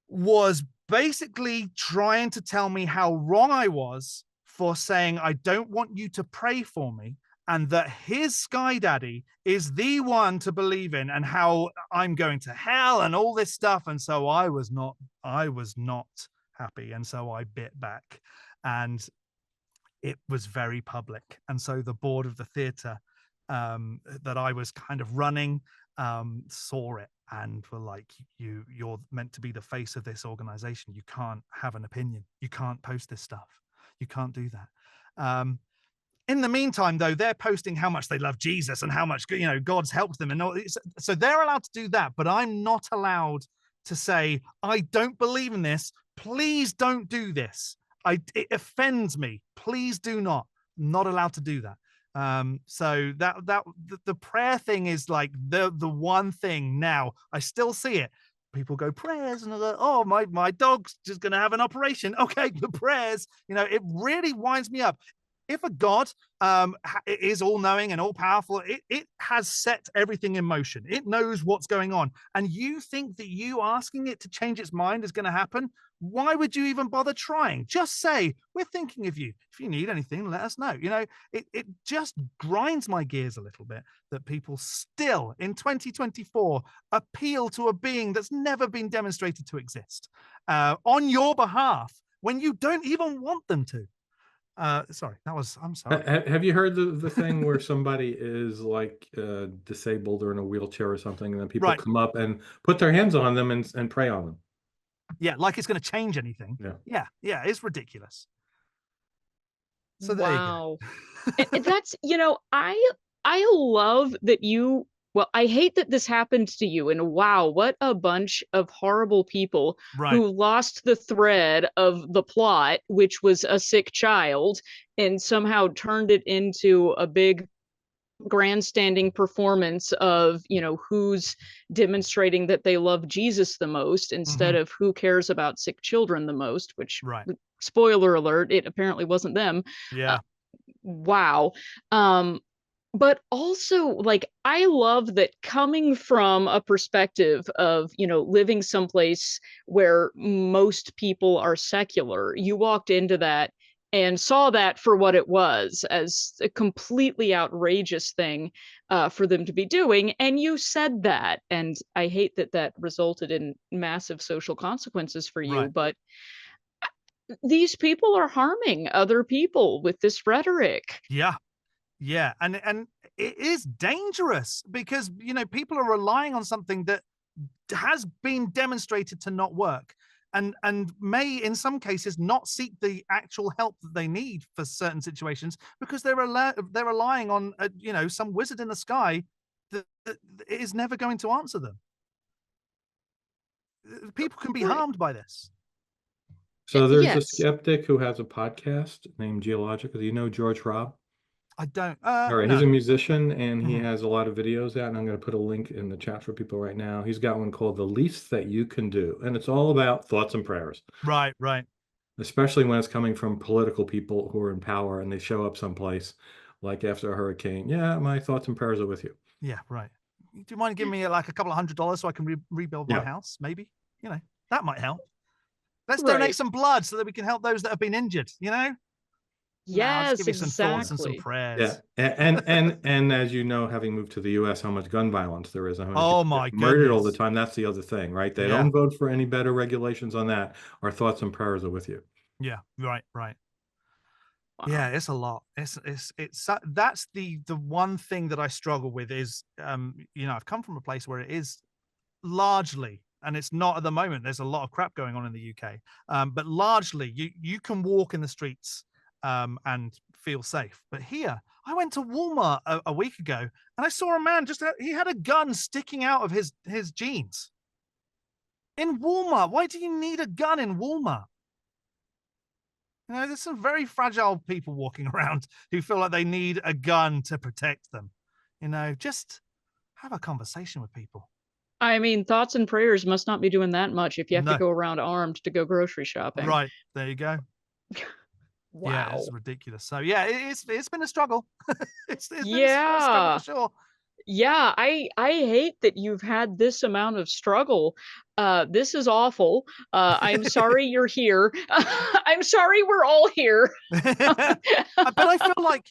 was basically trying to tell me how wrong I was for saying, I don't want you to pray for me, and that his sky daddy is the one to believe in, and how I'm going to hell and all this stuff. And so I was not happy. And so I bit back, and it was very public. And so the board of the theater that I was kind of running saw it, and were like, you're meant to be the face of this organization. You can't have an opinion. You can't post this stuff. You can't do that. In the meantime, though, they're posting how much they love Jesus and how much, God's helped them. And all, so they're allowed to do that, but I'm not allowed to say, I don't believe in this. Please don't do this. It offends me. Please do not. I'm not allowed to do that. So the prayer thing is like the one thing now. I still see it. People go prayers and I go, oh, my dog's just going to have an operation. Okay, the prayers, it really winds me up. If a God is all-knowing and all-powerful, it has set everything in motion. It knows what's going on. And you think that you asking it to change its mind is going to happen? Why would you even bother trying? Just say, we're thinking of you. If you need anything, let us know. It just grinds my gears a little bit that people still, in 2024, appeal to a being that's never been demonstrated to exist on your behalf when you don't even want them to. I'm sorry. Have you heard the thing where somebody is like disabled or in a wheelchair or something, and then people Right. come up and put their hands on them and pray on them? Yeah, like it's going to change anything. Yeah, it's ridiculous. So there you go. That's, I love that I hate that this happened to you, and wow, what a bunch of horrible people Right. who lost the thread of the plot, which was a sick child, and somehow turned it into a big grandstanding performance of, who's demonstrating that they love Jesus the most instead of who cares about sick children the most, which, Right. spoiler alert, it apparently wasn't them. Yeah. Wow. But also, like, I love that coming from a perspective of, living someplace where most people are secular, you walked into that and saw that for what it was, as a completely outrageous thing for them to be doing. And you said that. And I hate that that resulted in massive social consequences for you. Right. But these people are harming other people with this rhetoric. Yeah, and it is dangerous because people are relying on something that has been demonstrated to not work, and may in some cases not seek the actual help that they need for certain situations because they're relying on some wizard in the sky that is never going to answer them. People can be harmed by this. So there's a Yes. skeptic who has a podcast named Geological. Do you know George Robb? I don't. All right, No. he's a musician and he Mhm. has a lot of videos out, and I'm going to put a link in the chat for people right now. He's got one called The Least That You Can Do, and it's all about thoughts and prayers, Right. especially when it's coming from political people who are in power and they show up someplace like after a hurricane. Yeah, my thoughts and prayers are with you. Yeah, right. Do you mind giving me like a couple of $100 so I can rebuild my Yeah. house? Maybe, that might help. Let's Right. donate some blood so that we can help those that have been injured, No, I'll just Yes, give you some thoughts and some exactly. prayers. Yeah, and as you know, having moved to the U.S., how much gun violence there is, how many Oh people my get murdered all the goodness. time. That's the other thing, right? They Yeah. don't vote for any better regulations on that. Our thoughts and prayers are with you. Yeah, right. Wow. Yeah, it's a lot. It's that's the one thing that I struggle with is I've come from a place where it is largely, and it's not at the moment, there's a lot of crap going on in the UK, but largely you can walk in the streets and feel safe. But here, I went to Walmart a week ago and I saw a man he had a gun sticking out of his jeans in Walmart. Why do you need a gun in Walmart? There's some very fragile people walking around who feel like they need a gun to protect them. Just have a conversation with people. I mean, thoughts and prayers must not be doing that much if you have to No. go around armed to go grocery shopping. Right. There you go. Wow. Yeah, it's ridiculous. So yeah, it's been a struggle. it's been a struggle Yeah. for sure. Yeah, I hate that you've had this amount of struggle. This is awful. I'm sorry you're here. I'm sorry we're all here. But I feel like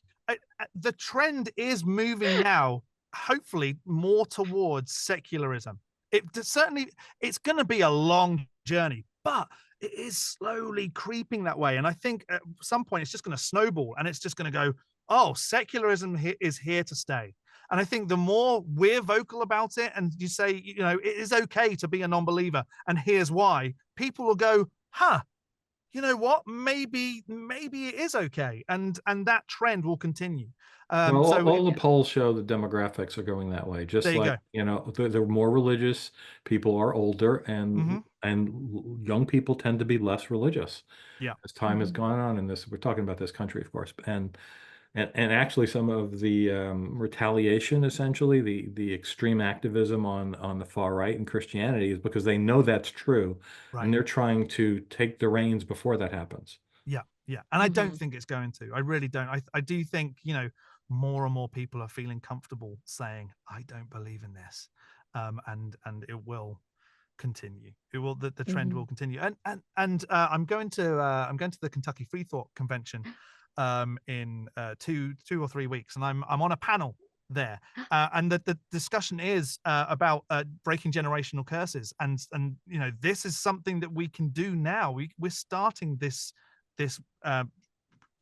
the trend is moving now, hopefully more towards secularism. Certainly, it's going to be a long journey, but it is slowly creeping that way. And I think at some point it's just going to snowball and it's just going to go, oh, secularism is here to stay. And I think the more we're vocal about it, and you say, you know, it is okay to be a non-believer, and here's why, people will go, huh, you know what, maybe it is okay, and that trend will continue. Well, So all the polls show the demographics are going that way. Just there you like, go. you know, they're more religious, people are older, Hmm. and young people tend to be less religious Yeah. as time has Mhm. gone on in this. We're talking about this country, of course, and actually some of the retaliation, essentially the extreme activism on the far right in Christianity, is because they know that's true, Right. and they're trying to take the reins before that happens. Yeah, yeah. And I don't Mhm. think it's going to. I really don't. I do think, you know, more and more people are feeling comfortable saying, I don't believe in this. And it will continue. It will, the trend Mhm. will continue. And I'm going to the Kentucky Free Thought Convention in 2 or 3 weeks, and I'm on a panel there. And the discussion is about breaking generational curses, and you know, this is something that we can do now. We're starting this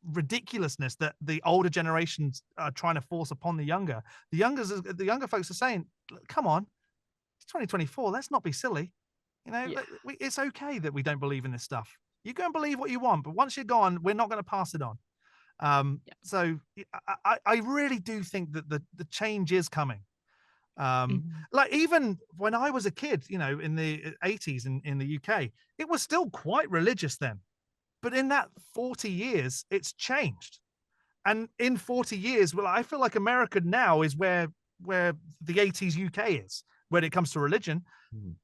ridiculousness that the older generations are trying to force upon the younger. The younger folks are saying, come on, it's 2024, let's not be silly. You know, Yeah. it's okay that we don't believe in this stuff. You go and believe what you want, but once you're gone, we're not going to pass it on. Yeah. So I really do think that the change is coming. Mhm. Like, even when I was a kid, you know, in the 80s in the UK, it was still quite religious then. But in that 40 years, it's changed. And in 40 years, well, I feel like America now is where the 80s UK is when it comes to religion.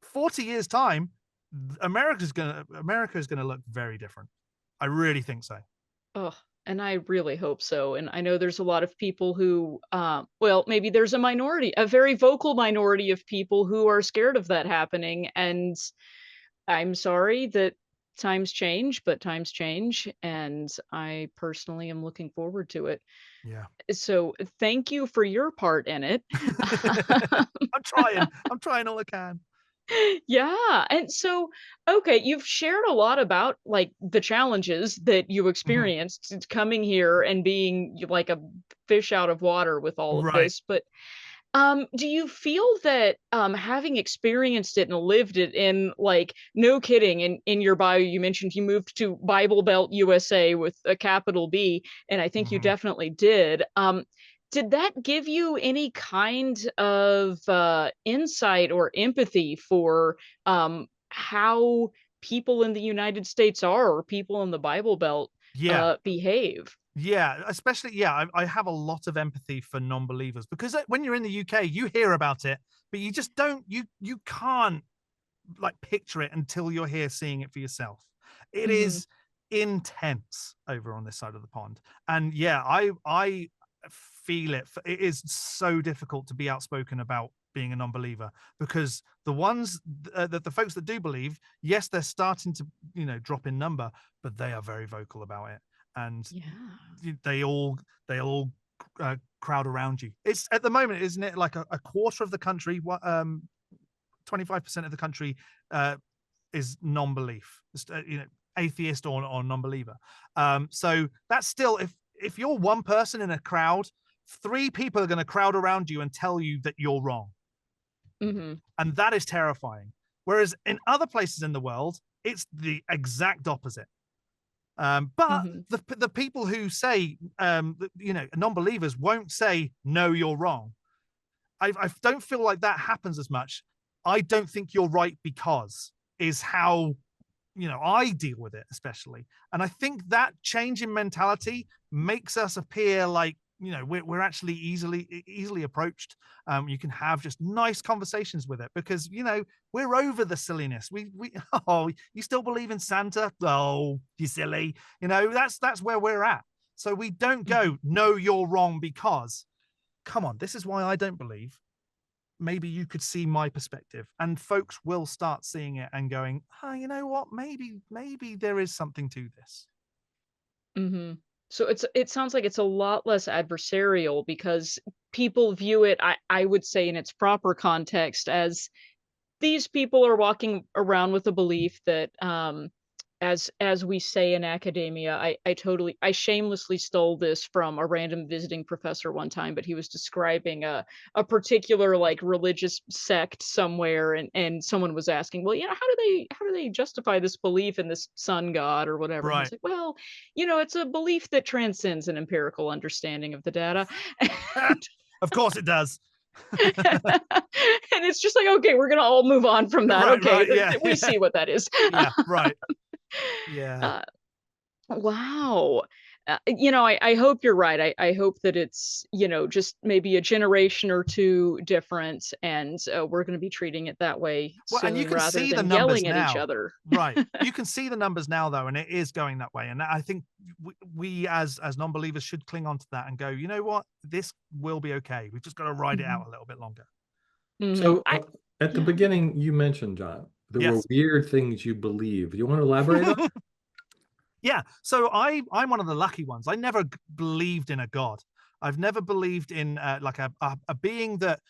40 years time, America is gonna look very different. I really think so. Oh, and I really hope so. And I know there's a lot of people who, well, maybe there's a minority, a very vocal minority of people who are scared of that happening. And I'm sorry that times change, but times change. And I personally am looking forward to it. Yeah. So thank you for your part in it. I'm trying. I'm trying all I can. Yeah, and so, okay, you've shared a lot about, like, the challenges that you Mhm. experienced coming here and being like a fish out of water with all of Right. this, but, do you feel that, having experienced it and lived it in, like, no kidding, in your bio, you mentioned you moved to Bible Belt USA with a capital B, and I think you Mhm. definitely did. Did that give you any kind of, insight or empathy for, how people in the United States are, or people in the Bible Belt, Yeah. behave? Yeah, especially, yeah, I have a lot of empathy for non-believers because when you're in the UK, you hear about it, but you just don't, you can't like picture it until you're here seeing it for yourself. It Mhm. is intense over on this side of the pond. And yeah, I feel it. It is so difficult to be outspoken about being a non-believer because the ones that the folks that do believe, yes, they're starting to, you know, drop in number, but they are very vocal about it. And Yeah. they all crowd around you. It's at the moment, isn't it, like a quarter of the country, 25% of the country uh, is non-belief, you know, atheist or non-believer. So that's still, if you're one person in a crowd, 3 people are going to crowd around you and tell you that you're wrong, Mhm. and that is terrifying. Whereas in other places in the world, it's the exact opposite. But Mhm. the people who say, you know, non-believers won't say no, you're wrong. I don't feel like that happens as much. I don't think you're right because is how, you know, I deal with it, especially. And I think that change in mentality makes us appear like, you know, we're actually easily approached. You can have just nice conversations with it because, you know, we're over the silliness. We oh, you still believe in Santa? Oh, you silly. You know, that's where we're at. So we don't Mhm. go, no, you're wrong because, come on, this is why I don't believe. Maybe you could see my perspective, and folks will start seeing it and going, oh, you know what, maybe there is something to this. Mhm. So it sounds like it's a lot less adversarial because people view it, I would say in its proper context as these people are walking around with a belief that as we say in academia, I shamelessly stole this from a random visiting professor one time, but he was describing a particular like religious sect somewhere, and someone was asking, well, how do they justify this belief in this sun god or whatever? And he's Right. like, well, it's a belief that transcends an empirical understanding of the data. Of course it does. And it's just like, okay, we're gonna all move on from that. Right, Okay, right, yeah, we yeah, see what that is. yeah, right, yeah. Uh, wow. I hope you're right. I hope that it's, just maybe a generation or two different, and we're going to be treating it that way Well, and you soon can rather see the than numbers yelling at each now. other. Right. You can see the numbers now, though, and it is going that way. And I think we as non-believers should cling on to that and go, you know what? This will be okay. We've just got to ride it out Mhm. a little bit longer. Mhm. So at the Yeah. beginning, you mentioned, John, there were Yes. weird things you believe. You want to elaborate on? Yeah. So I'm one of the lucky ones. I never believed in a god. I've never believed in like a being that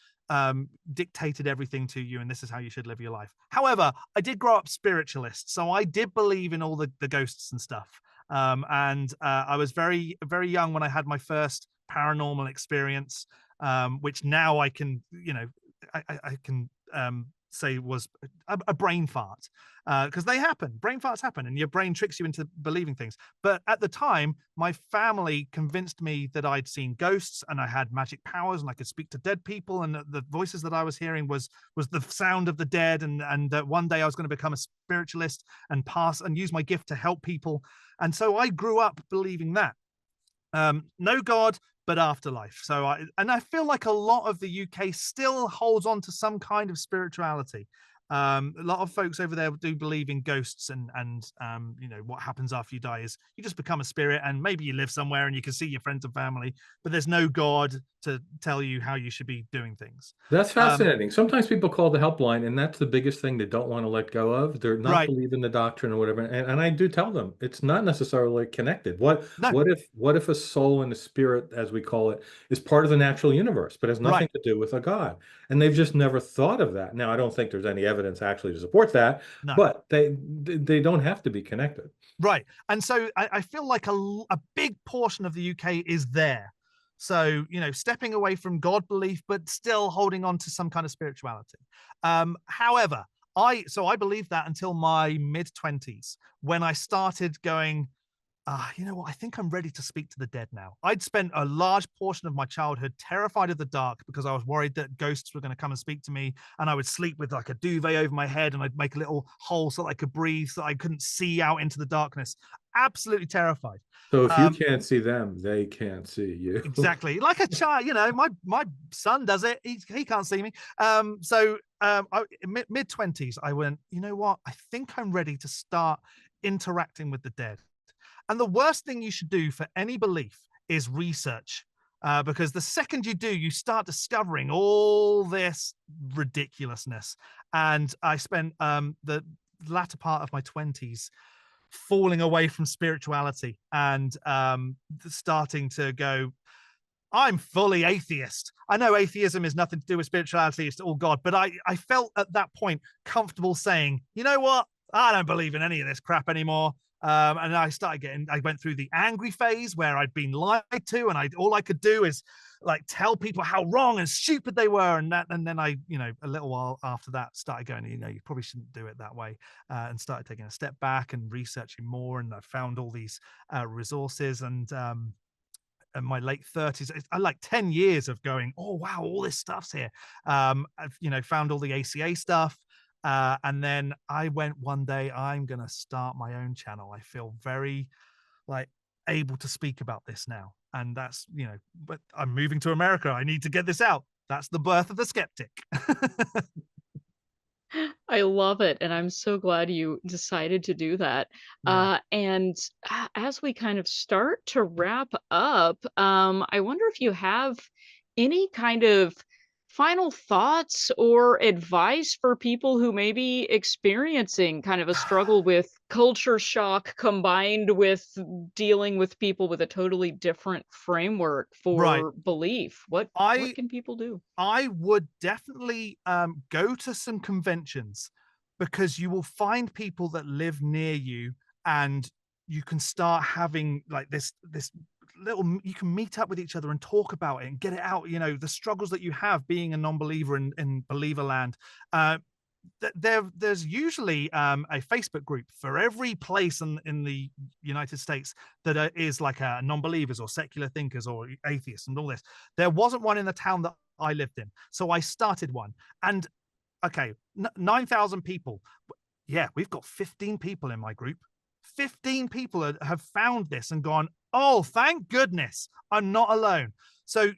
dictated everything to you and this is how you should live your life. However, I did grow up spiritualist, so I did believe in all the ghosts and stuff. And I was very, very young when I had my first paranormal experience, which now I can, I can say was a brain fart, because they happen. Brain farts happen, and your brain tricks you into believing things. But at the time, my family convinced me that I'd seen ghosts and I had magic powers and I could speak to dead people, and the voices that I was hearing was the sound of the dead, and that one day I was going to become a spiritualist and pass and use my gift to help people. And so I grew up believing that. No God, but afterlife. So I feel like a lot of the UK still holds on to some kind of spirituality. A lot of folks over there do believe in ghosts, and what happens after you die is you just become a spirit, and maybe you live somewhere and you can see your friends and family, but there's no God to tell you how you should be doing things. That's fascinating. Sometimes people call the helpline, and that's the biggest thing they don't want to let go of. They're not Right. believing the doctrine or whatever. And I do tell them it's not necessarily connected. What No. what if a soul and a spirit, as we call it, is part of the natural universe, but has nothing Right. to do with a God? And they've just never thought of that. Now, I don't think there's any evidence actually to support that, No. but they don't have to be connected. Right. And so I feel like a big portion of the UK is there. So, stepping away from God belief, but still holding on to some kind of spirituality. However, I believed that until my mid-20s, when I started going, you know what? I think I'm ready to speak to the dead now. I'd spent a large portion of my childhood terrified of the dark because I was worried that ghosts were going to come and speak to me, and I would sleep with like a duvet over my head, and I'd make a little hole so that I could breathe, so I couldn't see out into the darkness. Absolutely terrified. So if you can't see them, they can't see you. Exactly, like a child. My son does it. He can't see me. Mid-20s, I went, you know what? I think I'm ready to start interacting with the dead. And the worst thing you should do for any belief is research, because the second you do, you start discovering all this ridiculousness. And I spent the latter part of my 20s falling away from spirituality and starting to go, I'm fully atheist. I know atheism is nothing to do with spirituality, it's all God. But I felt at that point comfortable saying, you know what? I don't believe in any of this crap anymore. And I went through the angry phase where I'd been lied to, and all I could do is like tell people how wrong and stupid they were. And then I, a little while after that started going, you probably shouldn't do it that way, and started taking a step back and researching more. And I found all these resources, and in my late 30s, I like 10 years of going, oh wow, all this stuff's here. I've found all the ACA stuff, and then I went one day, I'm gonna start my own channel. I feel very like able to speak about this now, and that's but I'm moving to America, I need to get this out. That's the birth of the Skeptic. I love it, and I'm so glad you decided to do that. Yeah. And as we kind of start to wrap up, I wonder if you have any kind of final thoughts or advice for people who may be experiencing kind of a struggle with culture shock combined with dealing with people with a totally different framework Right. for belief. What I can people do? I would definitely go to some conventions, because you will find people that live near you and you can start having like this little, you can meet up with each other and talk about it and get it out, you know, the struggles that you have being a non-believer in believer land. There's usually a Facebook group for every place in the United States that is like a non-believers or secular thinkers or atheists and all this. There wasn't one in the town that I lived in, so I started one. And okay, 9,000 people. Yeah, we've got 15 people in my group. 15 people have found this and gone, oh, thank goodness, I'm not alone. So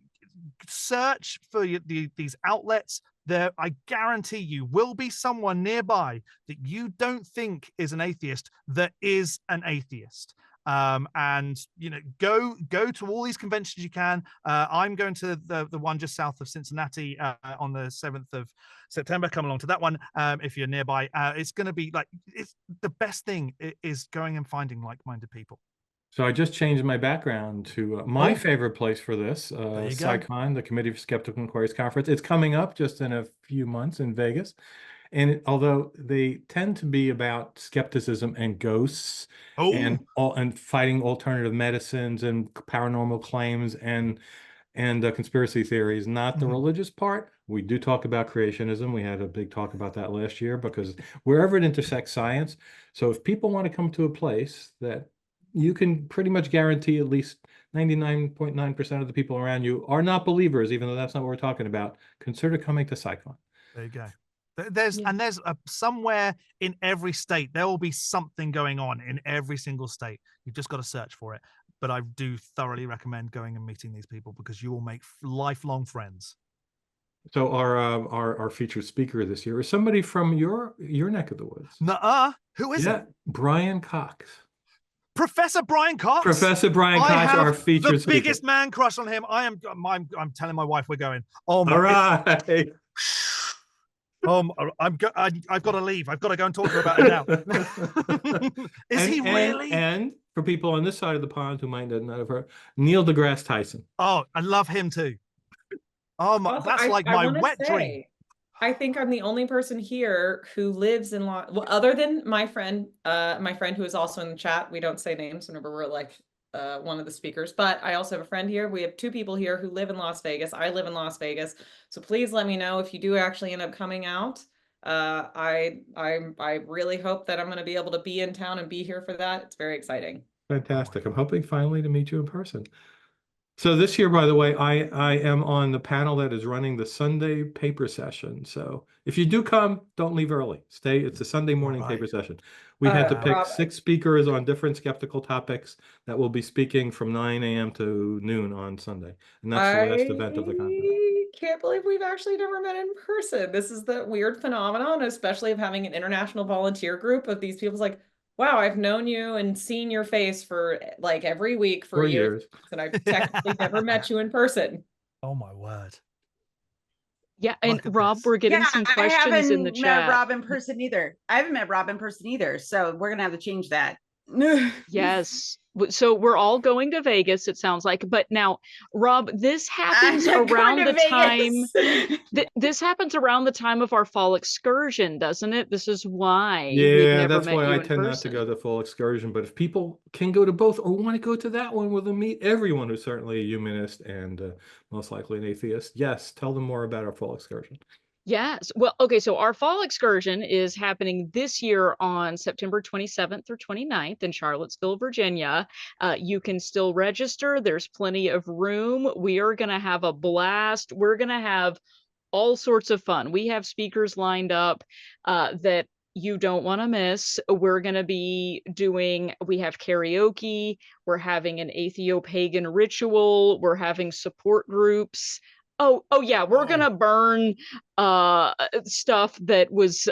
search for these outlets. There, I guarantee you will be someone nearby that you don't think is an atheist that is an atheist. And you know, go to all these conventions you can. I'm going to the one just south of Cincinnati on the 7th of September. Come along to that one if you're nearby. It's going to be like, it's the best thing is going and finding like-minded people. So I just changed my background to my favorite place for this, SciCon, the Committee for Skeptical Inquiries Conference. It's coming up just in a few months in Vegas. And although they tend to be about skepticism and ghosts and fighting alternative medicines and paranormal claims and conspiracy theories, not the religious part. We do talk about creationism. We had a big talk about that last year because wherever it intersects science. So if people want to come to a place that you can pretty much guarantee at least 99.9% of the people around you are not believers, even though that's not what we're talking about, consider coming to SciCon. There you go. There's somewhere in every state, there will be something going on in every single state. You've just got to search for it. But I do thoroughly recommend going and meeting these people because you will make lifelong friends. So our featured speaker this year is somebody from your neck of the woods. Nuh-uh. Who is it? Brian Cox. Professor Brian Cox. Professor Brian Cox, our featured speaker. The biggest man crush on him. I'm telling my wife we're going. Oh my! All right. I've got to leave. I've got to go and talk to her about it now. Is he really? And for people on this side of the pond who might not have heard, Neil deGrasse Tyson. Oh, I love him too. Oh my! Also, that's like my wet dream. I think I'm the only person here who lives in other than my friend who is also in the chat. We don't say names whenever we're like one of the speakers, but I also have a friend here. We have 2 people here who live in Las Vegas. I live in Las Vegas. So please let me know if you do actually end up coming out. I really hope that I'm going to be able to be in town and be here for that. It's very exciting. Fantastic. I'm hoping finally to meet you in person. So this year, by the way, I am on the panel that is running the Sunday paper session. So if you do come, don't leave early. Stay. It's a Sunday morning paper session. We had to pick 6 speakers on different skeptical topics that will be speaking from 9 a.m. to noon on Sunday. And that's the last event of the conference. I can't believe we've actually never met in person. This is the weird phenomenon, especially of having an international volunteer group of these people. It's like, wow, I've known you and seen your face for like every week for years, and I've technically never met you in person. Oh my word. Yeah, and Rob, we're getting some questions in the chat. I haven't met Rob in person either. I haven't met Rob in person either, so we're gonna have to change that. Yes. So we're all going to Vegas, it sounds like. But now, Rob, this happens around the time. This happens around the time of our fall excursion, doesn't it? This is why. Yeah, that's why I tend not to go to the fall excursion. But if people can go to both or want to go to that one where they'll meet everyone who's certainly a humanist and most likely an atheist, yes, tell them more about our fall excursion. Yes. Well, okay. So our fall excursion is happening this year on September 27th or 29th in Charlottesville, Virginia. You can still register. There's plenty of room. We are going to have a blast. We're going to have all sorts of fun. We have speakers lined up that you don't want to miss. We're going to be we have karaoke. We're having an atheo-pagan ritual. We're having support groups. Oh yeah, we're gonna burn stuff that was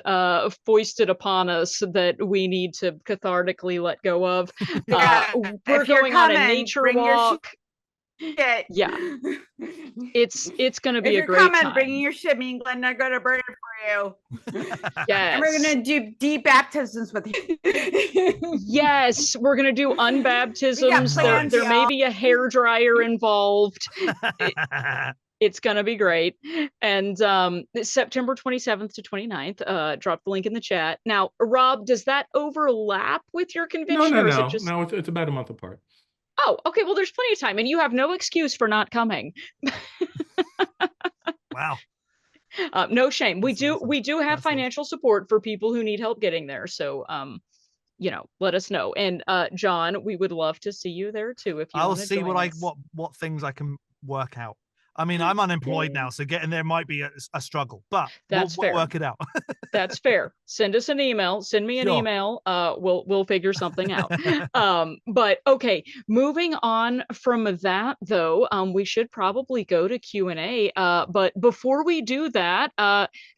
foisted upon us that we need to cathartically let go of. We're going on a nature walk. Yeah, it's gonna be a great time. Bringing your shit, me and Glenn are gonna burn it for you. Yes, and we're gonna do deep baptisms with you. Yes, we're gonna do unbaptisms. There may be a hair dryer involved. It's gonna be great. And it's September 27th to 29th. Drop the link in the chat. Now, Rob, does that overlap with your No, convention, no, or is it no, just? no. It's about a month apart. Oh, okay. Well, there's plenty of time, and you have no excuse for not coming. Wow. No shame. We That's do awesome. we do have That's awesome. financial support for people who need help getting there. So let us know. And Jon, we would love to see you there too if you I'll want to see join us. what things I can work out. I mean, I'm unemployed now, so getting there might be a struggle, but That's we'll fair. work it out. That's fair. Send us an email. Send me an Sure. email. We'll figure something out. But okay, moving on from that though, we should probably go to Q&A. But before we do that,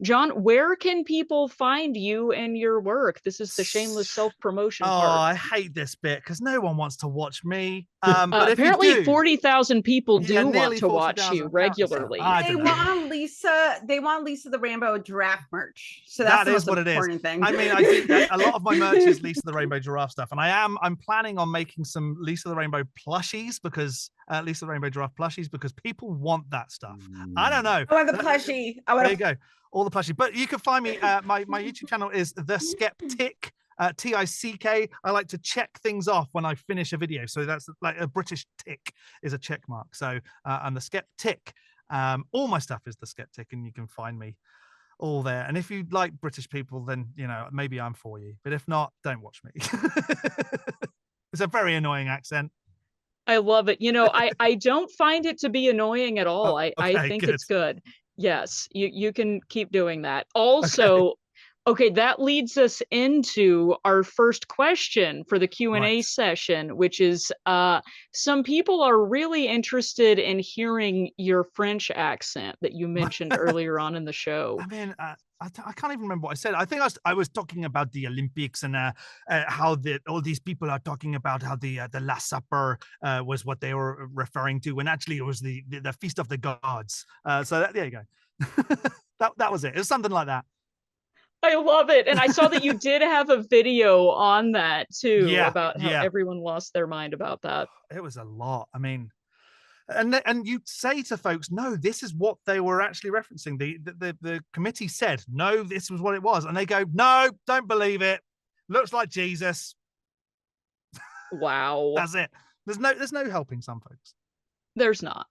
Jon, where can people find you and your work? This is the shameless self-promotion Oh, part. I hate this bit because no one wants to watch me. But if apparently you do, 40,000 people do want nearly to watch 40,000. you regularly. I They don't know. want Lisa. They want Lisa the Rainbow Giraffe merch. So that's That the is most what it is. important thing. I mean, I do a lot of my merch is Lisa the Rainbow Giraffe stuff, and I'm planning on making some Lisa the Rainbow plushies because Lisa the Rainbow Giraffe plushies because people want that stuff. I don't know. I want the plushie. There you go, all the plushies. But you can find me. My YouTube channel is the SkepTick. TICK. I like to check things off when I finish a video, so that's like a British tick is a check mark. So I'm the SkepTick. All my stuff is the SkepTick, and you can find me all there. And if you like British people, then maybe I'm for you. But if not, don't watch me. It's a very annoying accent. I love it. I don't find it to be annoying at all. I think it's good. Yes, you can keep doing that. Also, okay, that leads us into our first question for the Q&A session, which is some people are really interested in hearing your French accent that you mentioned earlier on in the show. I mean, I can't even remember what I said. I think I was talking about the Olympics and how all these people are talking about how the Last Supper was what they were referring to, when actually it was the Feast of the Gods. So there you go. that was it. It was something like that. I love it. And I saw that you did have a video on that too, about how everyone lost their mind about that. It was a lot. I mean, and you say to folks, no, this is what they were actually referencing. The committee said, no, this was what it was. And they go, no, don't believe it. Looks like Jesus. Wow. That's it. There's no helping some folks. There's not.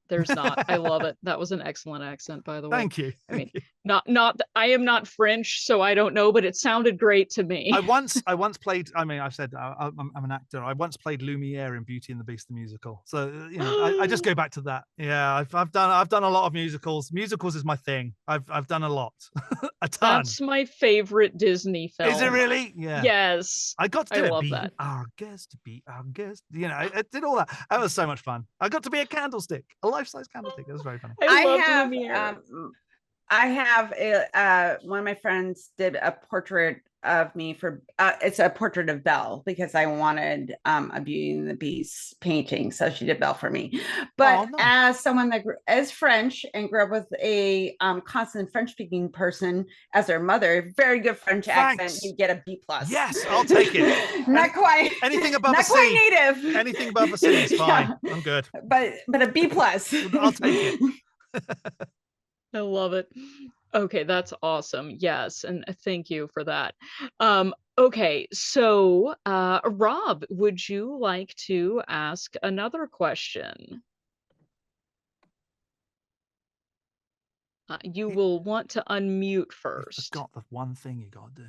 I love it. That was an excellent accent, by the way. Thank you. I mean, not I am not French, so I don't know, but it sounded great to me. I once played. I mean, I've said I'm an actor. I once played Lumiere in Beauty and the Beast the musical. So I just go back to that. Yeah, I've done a lot of musicals. Musicals is my thing. I've done a lot, a ton. That's my favorite Disney film. Is it really? Yeah. Yes. I got to do I it. love Be that. our guest. Be our guest. I did all that. That was so much fun. I got to be a candlestick, a life-size candlestick. It was very funny. I have one of my friends did a portrait of me for it's a portrait of Belle because I wanted a Beauty and the Beast painting, so she did Belle for me. But as someone that is French and grew up with a constant French speaking person as their mother, very good French accent, you get a B+. Yes, I'll take it. Not quite anything above not a quite C. native. Anything above a C is fine. I'm good. But a B+. I'll take it. I love it. Okay, that's awesome. Yes, and thank you for that. Okay, so Rob, would you like to ask another question? You will want to unmute first. I've got the one thing you got to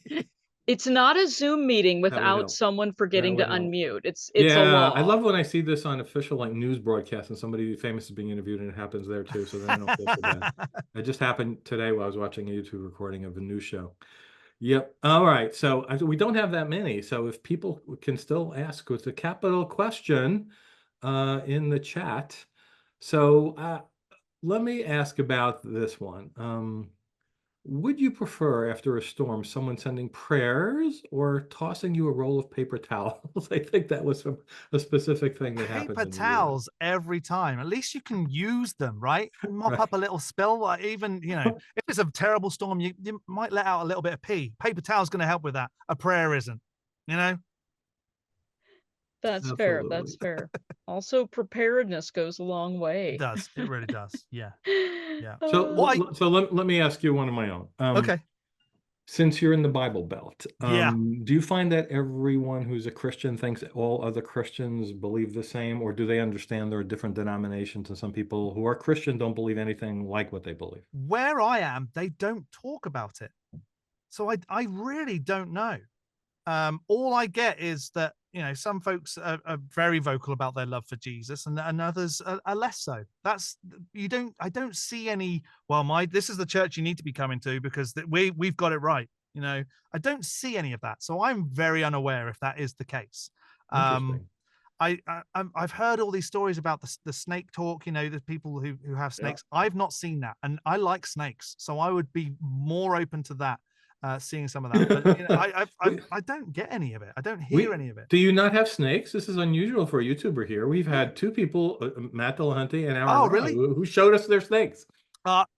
do. It's not a Zoom meeting without someone forgetting to unmute. It's a law. I love when I see this on official news broadcasts and somebody famous is being interviewed and it happens there too. So then I don't feel so bad. It just happened today while I was watching a YouTube recording of a news show. Yep. All right. So we don't have that many. So if people can still ask, it's a capital question in the chat. So let me ask about this one. Would you prefer, after a storm, someone sending prayers or tossing you a roll of paper towels? I think that was a specific thing that happened. Paper towels every time. At least you can use them, right? Mop up a little spill. Even, if it's a terrible storm, you might let out a little bit of pee. Paper towel's going to help with that. A prayer isn't, That's fair. Absolutely. That's fair. Also, preparedness goes a long way. It does. It really does. Yeah. Yeah. So, What let me ask you one of my own. Okay. Since you're in the Bible Belt, Yeah. do you find that everyone who's a Christian thinks all other Christians believe the same, or do they understand there are different denominations and some people who are Christian don't believe anything like what they believe? Where I am, they don't talk about it. So I really don't know. All I get is that, some folks are very vocal about their love for Jesus, and others are less so. I don't see any, well, this is the church you need to be coming to because we've got it right. I don't see any of that. So I'm very unaware if that is the case. Interesting. I've heard all these stories about the snake talk, the people who have snakes. I've not seen that. And I like snakes. So I would be more open to that. Seeing some of that, but I don't get any of it. I don't hear any of it. Do you not have snakes? This is unusual for a YouTuber here. We've had two people, Matt Dillahunty and Aaron, really? who showed us their snakes.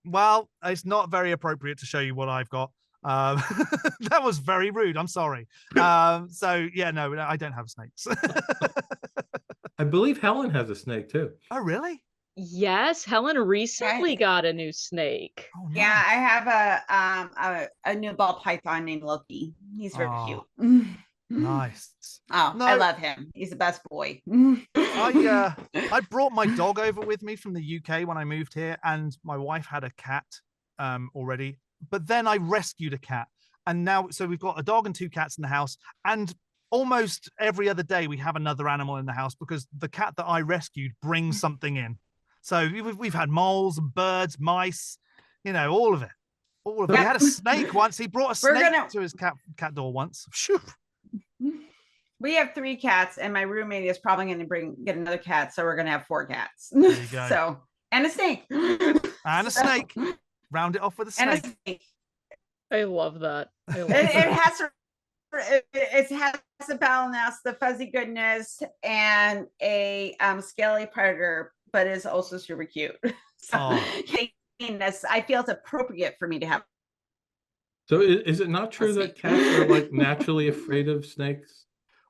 Well, it's not very appropriate to show you what I've got. That was very rude. I'm sorry. So yeah, no, I don't have snakes. I believe Helen has a snake too. Oh, really? Yes, Helen recently got a new snake. Oh, nice. Yeah, I have a new ball python named Loki. He's very cute. Nice. Oh, No. I love him. He's the best boy. I brought my dog over with me from the UK when I moved here, and my wife had a cat already. But then I rescued a cat, and now so we've got a dog and two cats in the house, and almost every other day we have another animal in the house because the cat that I rescued brings something in. So we've had moles, birds, mice, all of it. All of it. We had a snake once. He brought a snake to his cat door once. Shoo. We have 3 cats, and my roommate is probably going to get another cat, so we're going to have 4 cats. There you go. So, and a snake. And a snake. Round it off with a snake. And a snake. I love that. It has to balance the fuzzy goodness and a scaly predator, but is also super cute. So I feel it's appropriate for me to have. So is it not true that cats are like naturally afraid of snakes?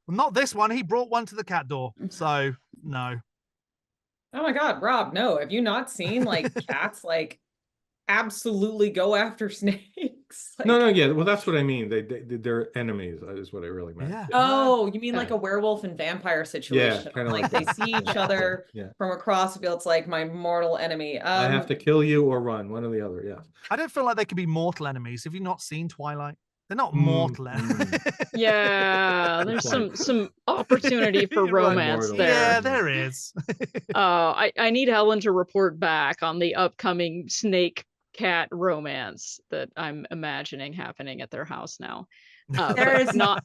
Well, not this one. He brought one to the cat door. So no. Oh my God, Rob, no. Have you not seen cats absolutely go after snakes? No, yeah. Well, that's what I mean. They're enemies is what I really meant. Yeah. Oh, you mean like a werewolf and vampire situation? kinda like they see each other from across the field. It's like my mortal enemy. I have to kill you or run, one or the other. Yeah. I don't feel like they could be mortal enemies. Have you not seen Twilight? They're not mortal enemies. Yeah, there's some opportunity for romance there. Yeah, there is. I need Helen to report back on the upcoming snake cat romance that I'm imagining happening at their house now. There is not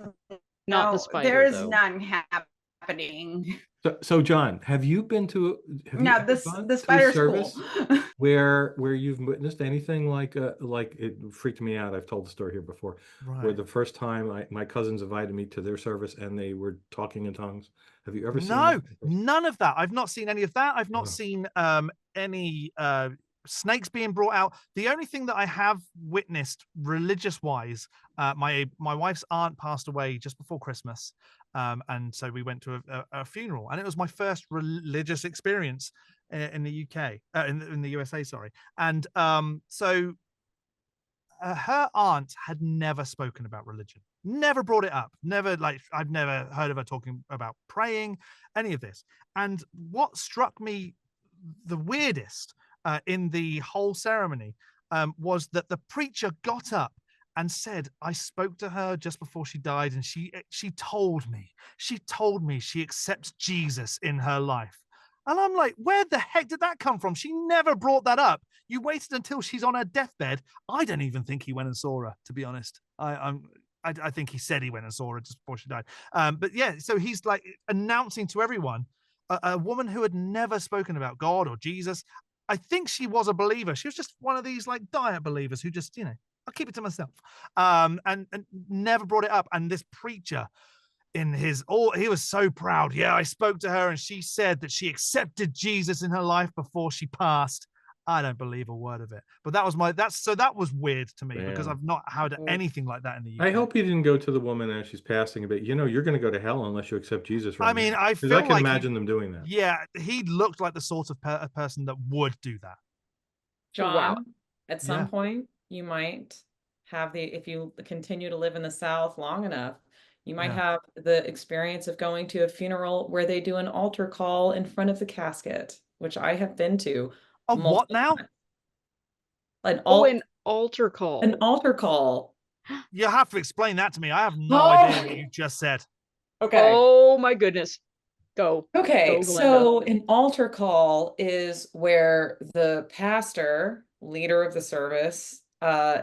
the spider. There is though. none happening. So John, have you been to The spider service school where you've witnessed anything like it freaked me out. I've told the story here before, where the first time my cousins invited me to their service and they were talking in tongues. Have you ever seen that? None of that. I've not seen any of that. I've not seen any snakes being brought out. The only thing that I have witnessed religious wise, my wife's aunt passed away just before Christmas. And so we went to a funeral, and it was my first religious experience in the UK, in the USA, sorry. And so her aunt had never spoken about religion, never brought it up, never I've never heard of her talking about praying, any of this. And what struck me the weirdest in the whole ceremony was that the preacher got up and said, I spoke to her just before she died, and she told me she accepts Jesus in her life. And I'm like, where the heck did that come from? She never brought that up. You waited until she's on her deathbed. I don't even think he went and saw her, to be honest. I think he said he went and saw her just before she died. But yeah, so he's like announcing to everyone, a woman who had never spoken about God or Jesus. I think she was a believer. She was just one of these diet believers who just, I'll keep it to myself. And never brought it up. And this preacher he was so proud. Yeah, I spoke to her and she said that she accepted Jesus in her life before she passed. I don't believe a word of it. But that was that was weird to me because Man. I've not had anything like that in the UK. I hope he didn't go to the woman as she's passing, but you're going to go to hell unless you accept Jesus right I mean, now. I 'Cause feel I can like imagine them doing that. yeah, he looked like the sort of a person that would do that. John, Wow. at some point, you might have if you continue to live in the South long enough, you might have the experience of going to a funeral where they do an altar call in front of the casket, which I have been to. Oh, what now? times. An altar call. An altar call. You have to explain that to me. I have no idea what you just said. Okay. Oh my goodness. Go. Okay, Go, Glenda. so an altar call is where the pastor, leader of the service,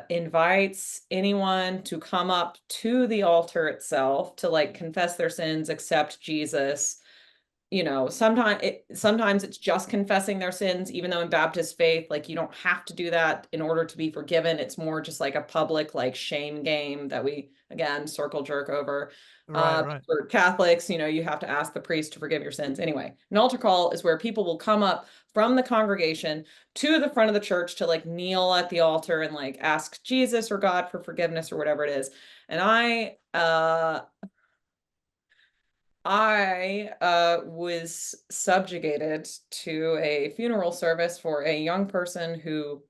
invites anyone to come up to the altar itself to like confess their sins, accept Jesus. Sometimes it's just confessing their sins, even though in Baptist faith, like you don't have to do that in order to be forgiven. It's more just like a public like shame game that we again circle jerk over. Right. For Catholics, you have to ask the priest to forgive your sins. Anyway, an altar call is where people will come up from the congregation to the front of the church to like kneel at the altar and like ask Jesus or God for forgiveness or whatever it is. And I was subjugated to a funeral service for a young person who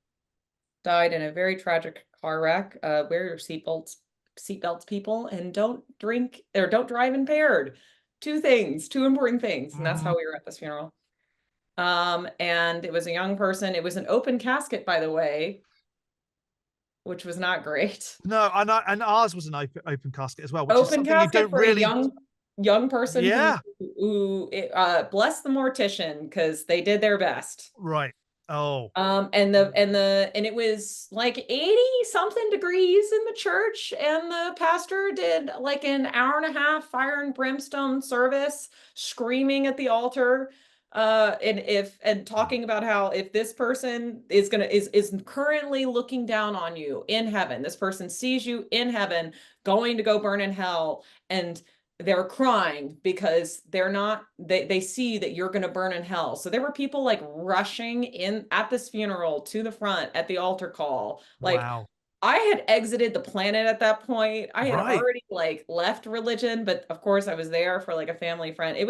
died in a very tragic car wreck. Wear your seatbelts, people, and don't drink or don't drive impaired. Two important things. And that's how we were at this funeral. And it was a young person. It was an open casket, by the way, which was not great. No, and ours was an open casket as well, which is Open something you casket don't for really. a young person Yeah. who bless the mortician because they did their best. Right. Oh. And it was like 80 something degrees in the church, and the pastor did like an hour and a half fire and brimstone service, screaming at the altar, and talking about how if this person is currently looking down on you in heaven, this person sees you in heaven going to go burn in hell, and they're crying because they see that you're going to burn in hell. So there were people like rushing in at this funeral to the front at the altar call. Like, wow. I had exited the planet at that point. I had Right. already like left religion, but of course I was there for like a family friend. It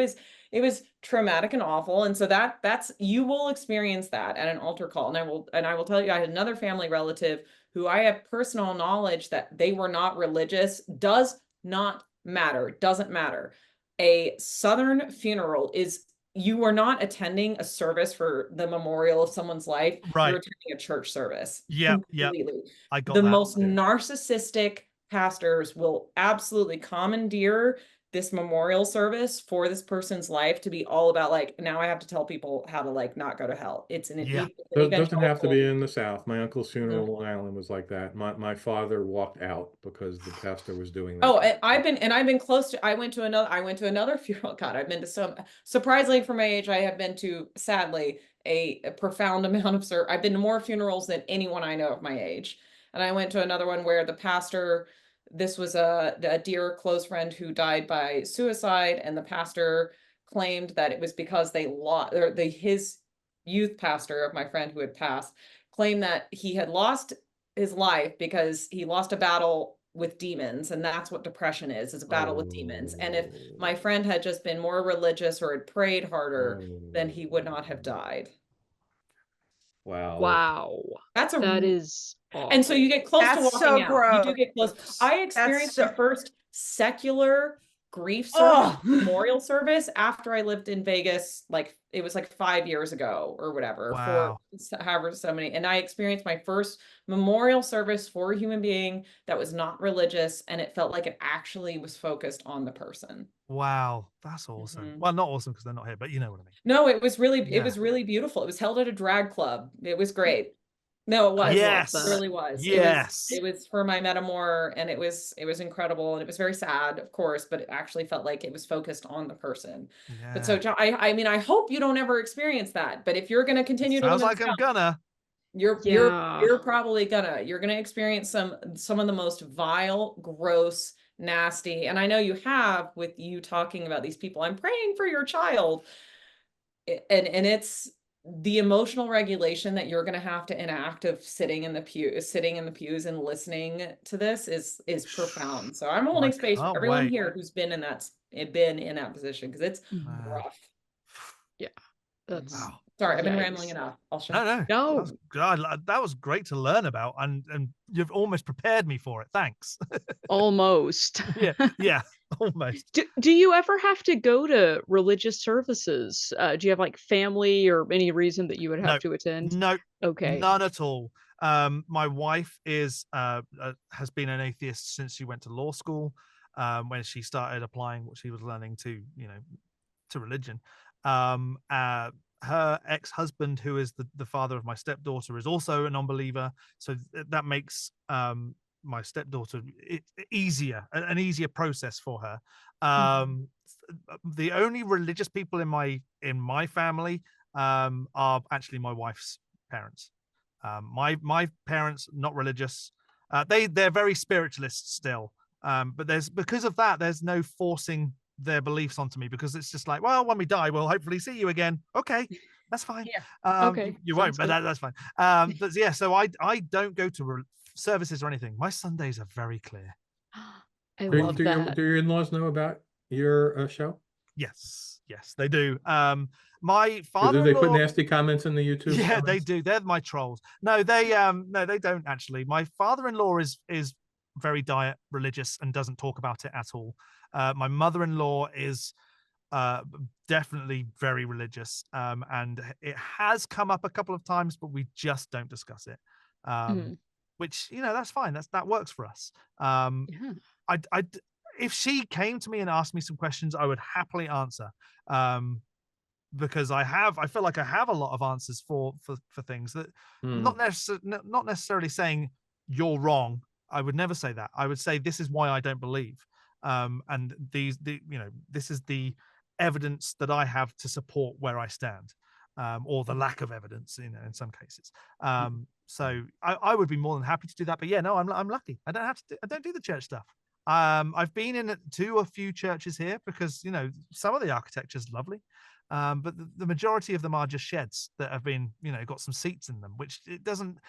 was traumatic and awful. And so that's you will experience that at an altar call. And I will tell you, I had another family relative who I have personal knowledge that they were not religious. Does not matter. Doesn't matter. A Southern funeral is you are not attending a service for the memorial of someone's life. Right. You're attending a church service. Yeah. Completely. I got The that. most narcissistic pastors will absolutely commandeer this memorial service for this person's life to be all about like, now I have to tell people how to like not go to hell. It's an Yeah. It doesn't have to evangelical. be in the South. My uncle's funeral in Long Island was like that. My father walked out because the pastor was doing that. Oh, I've been close to. I went to another funeral. God, I've been to some. Surprisingly, for my age, I have been to, sadly, a profound amount of I've been to more funerals than anyone I know of my age. And I went to another one where the pastor. This was a dear close friend who died by suicide, and the pastor claimed that it was because they lost, or his youth pastor of my friend who had passed claimed that he had lost his life because he lost a battle with demons, and that's what depression is a battle with demons. And if my friend had just been more religious or had prayed harder, then he would not have died. Wow. That is awful. And so you get close to walking so out. gross. You do get close. I experienced my first secular grief Oh. service, memorial service after I lived in Vegas. Like it was like 5 years ago or whatever. Wow. For however so many. And I experienced my first memorial service for a human being that was not religious, and it felt like it actually was focused on the person. Wow. That's awesome. Mhm. Well, not awesome because they're not here, but you know what I mean. No, it was really Yeah. beautiful. It was held at a drag club. It was great. No, it was. Yes. It really was. Yes. It was for my metamor, and it was incredible, and it was very sad, of course, but it actually felt like it was focused on the person. Yeah. But so, John, I mean, I hope you don't ever experience that. But if you're going to continue to live Sounds in like the I'm South, gonna. you're probably you're gonna experience some of the most vile, gross, nasty, and I know you have with you talking about these people. I'm praying for your child, and it's the emotional regulation that you're going to have to enact of sitting in the pews and listening to this is profound. So I'm I holding space for can't everyone wait. here who's been in that position, because it's Mhm. rough. Yeah, that's Wow. Sorry, I've been rambling yikes. enough. I'll shut No, up. no. That No, was, God, that was great to learn about, and you've almost prepared me for it. Thanks. almost. Yeah, yeah, almost. Do you ever have to go to religious services? Do you have, like, family or any reason that you would have No, to attend? no, Okay. none at all. My wife has been an atheist since she went to law school. When she started applying what she was learning to, to religion. Her ex-husband, who is the father of my stepdaughter, is also a non-believer. So that makes my stepdaughter an easier process for her. The only religious people in my family are actually my wife's parents. My parents, not religious. They're very spiritualist still. But because of that, there's no forcing their beliefs onto me, because it's just like, well, when we die, we'll hopefully see you again. Okay, that's fine. Yeah. Okay, You sounds won't, but good. that's fine. But yeah, so I don't go to services or anything. My Sundays are very clear. I Do, love do your that. do your in-laws know about your show? Yes, they do. My Do they put father-in-law, nasty comments in the YouTube yeah, they comments? do. They're my trolls. No, they don't actually. My father-in-law is very diet religious and doesn't talk about it at all. My mother-in-law is definitely very religious, and it has come up a couple of times, but we just don't discuss it. Mhm. Which, that's fine. That works for us. Yeah. I if she came to me and asked me some questions, I would happily answer. Because I feel like I have a lot of answers for things that Hmm. not necessarily saying you're wrong. I would never say that. I would say this is why I don't believe. And this is the evidence that I have to support where I stand, or the lack of evidence, in some cases. So I would be more than happy to do that. But yeah, no, I'm lucky. I don't do the church stuff. I've been to a few churches here because some of the architecture is lovely. But the majority of them are just sheds that have been, got some seats in them, which it doesn't.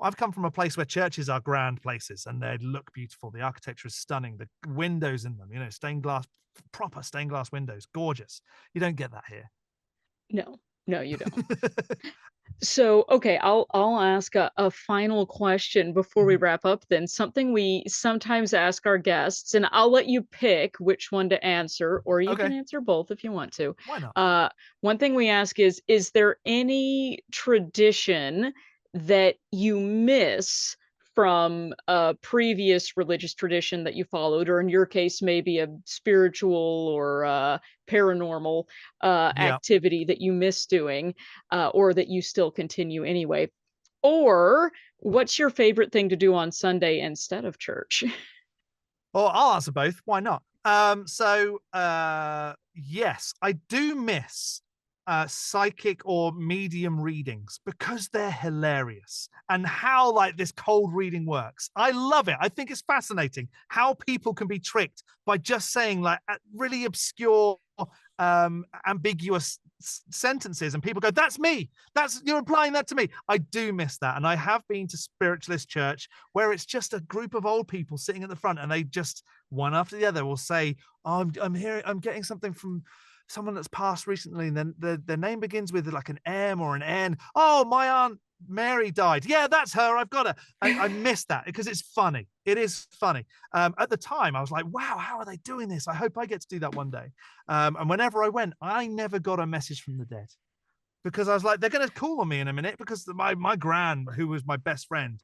I've come from a place where churches are grand places and they look beautiful. The architecture is stunning. The windows in them, stained glass, proper stained glass windows, gorgeous. You don't get that here. No. No, you don't. So, okay, I'll ask a final question before we wrap up then. Something we sometimes ask our guests, and I'll let you pick which one to answer, or you can Okay, answer both if you want to. why not? One thing we ask is there any tradition that you miss from a previous religious tradition that you followed, or in your case, maybe a spiritual or paranormal Yeah. activity that you miss doing? Or that you still continue anyway? Or what's your favorite thing to do on Sunday instead of church? Well, I'll answer both. Why not? Yes, I do miss psychic or medium readings because they're hilarious, and how like this cold reading works. I love it. I think it's fascinating how people can be tricked by just saying like really obscure, ambiguous sentences, and people go, "That's me. You're implying that to me." I do miss that, and I have been to spiritualist church where it's just a group of old people sitting at the front, and they just one after the other will say, oh, I'm getting something from someone that's passed recently, and then their name begins with like an M or an N. Oh, my Aunt Mary died. Yeah, that's her. I've got her. I miss that because it's funny. It is funny. At the time, I was like, wow, how are they doing this? I hope I get to do that one day. And whenever I went, I never got a message from the dead, because I was like, they're going to call on me in a minute, because my gran, who was my best friend,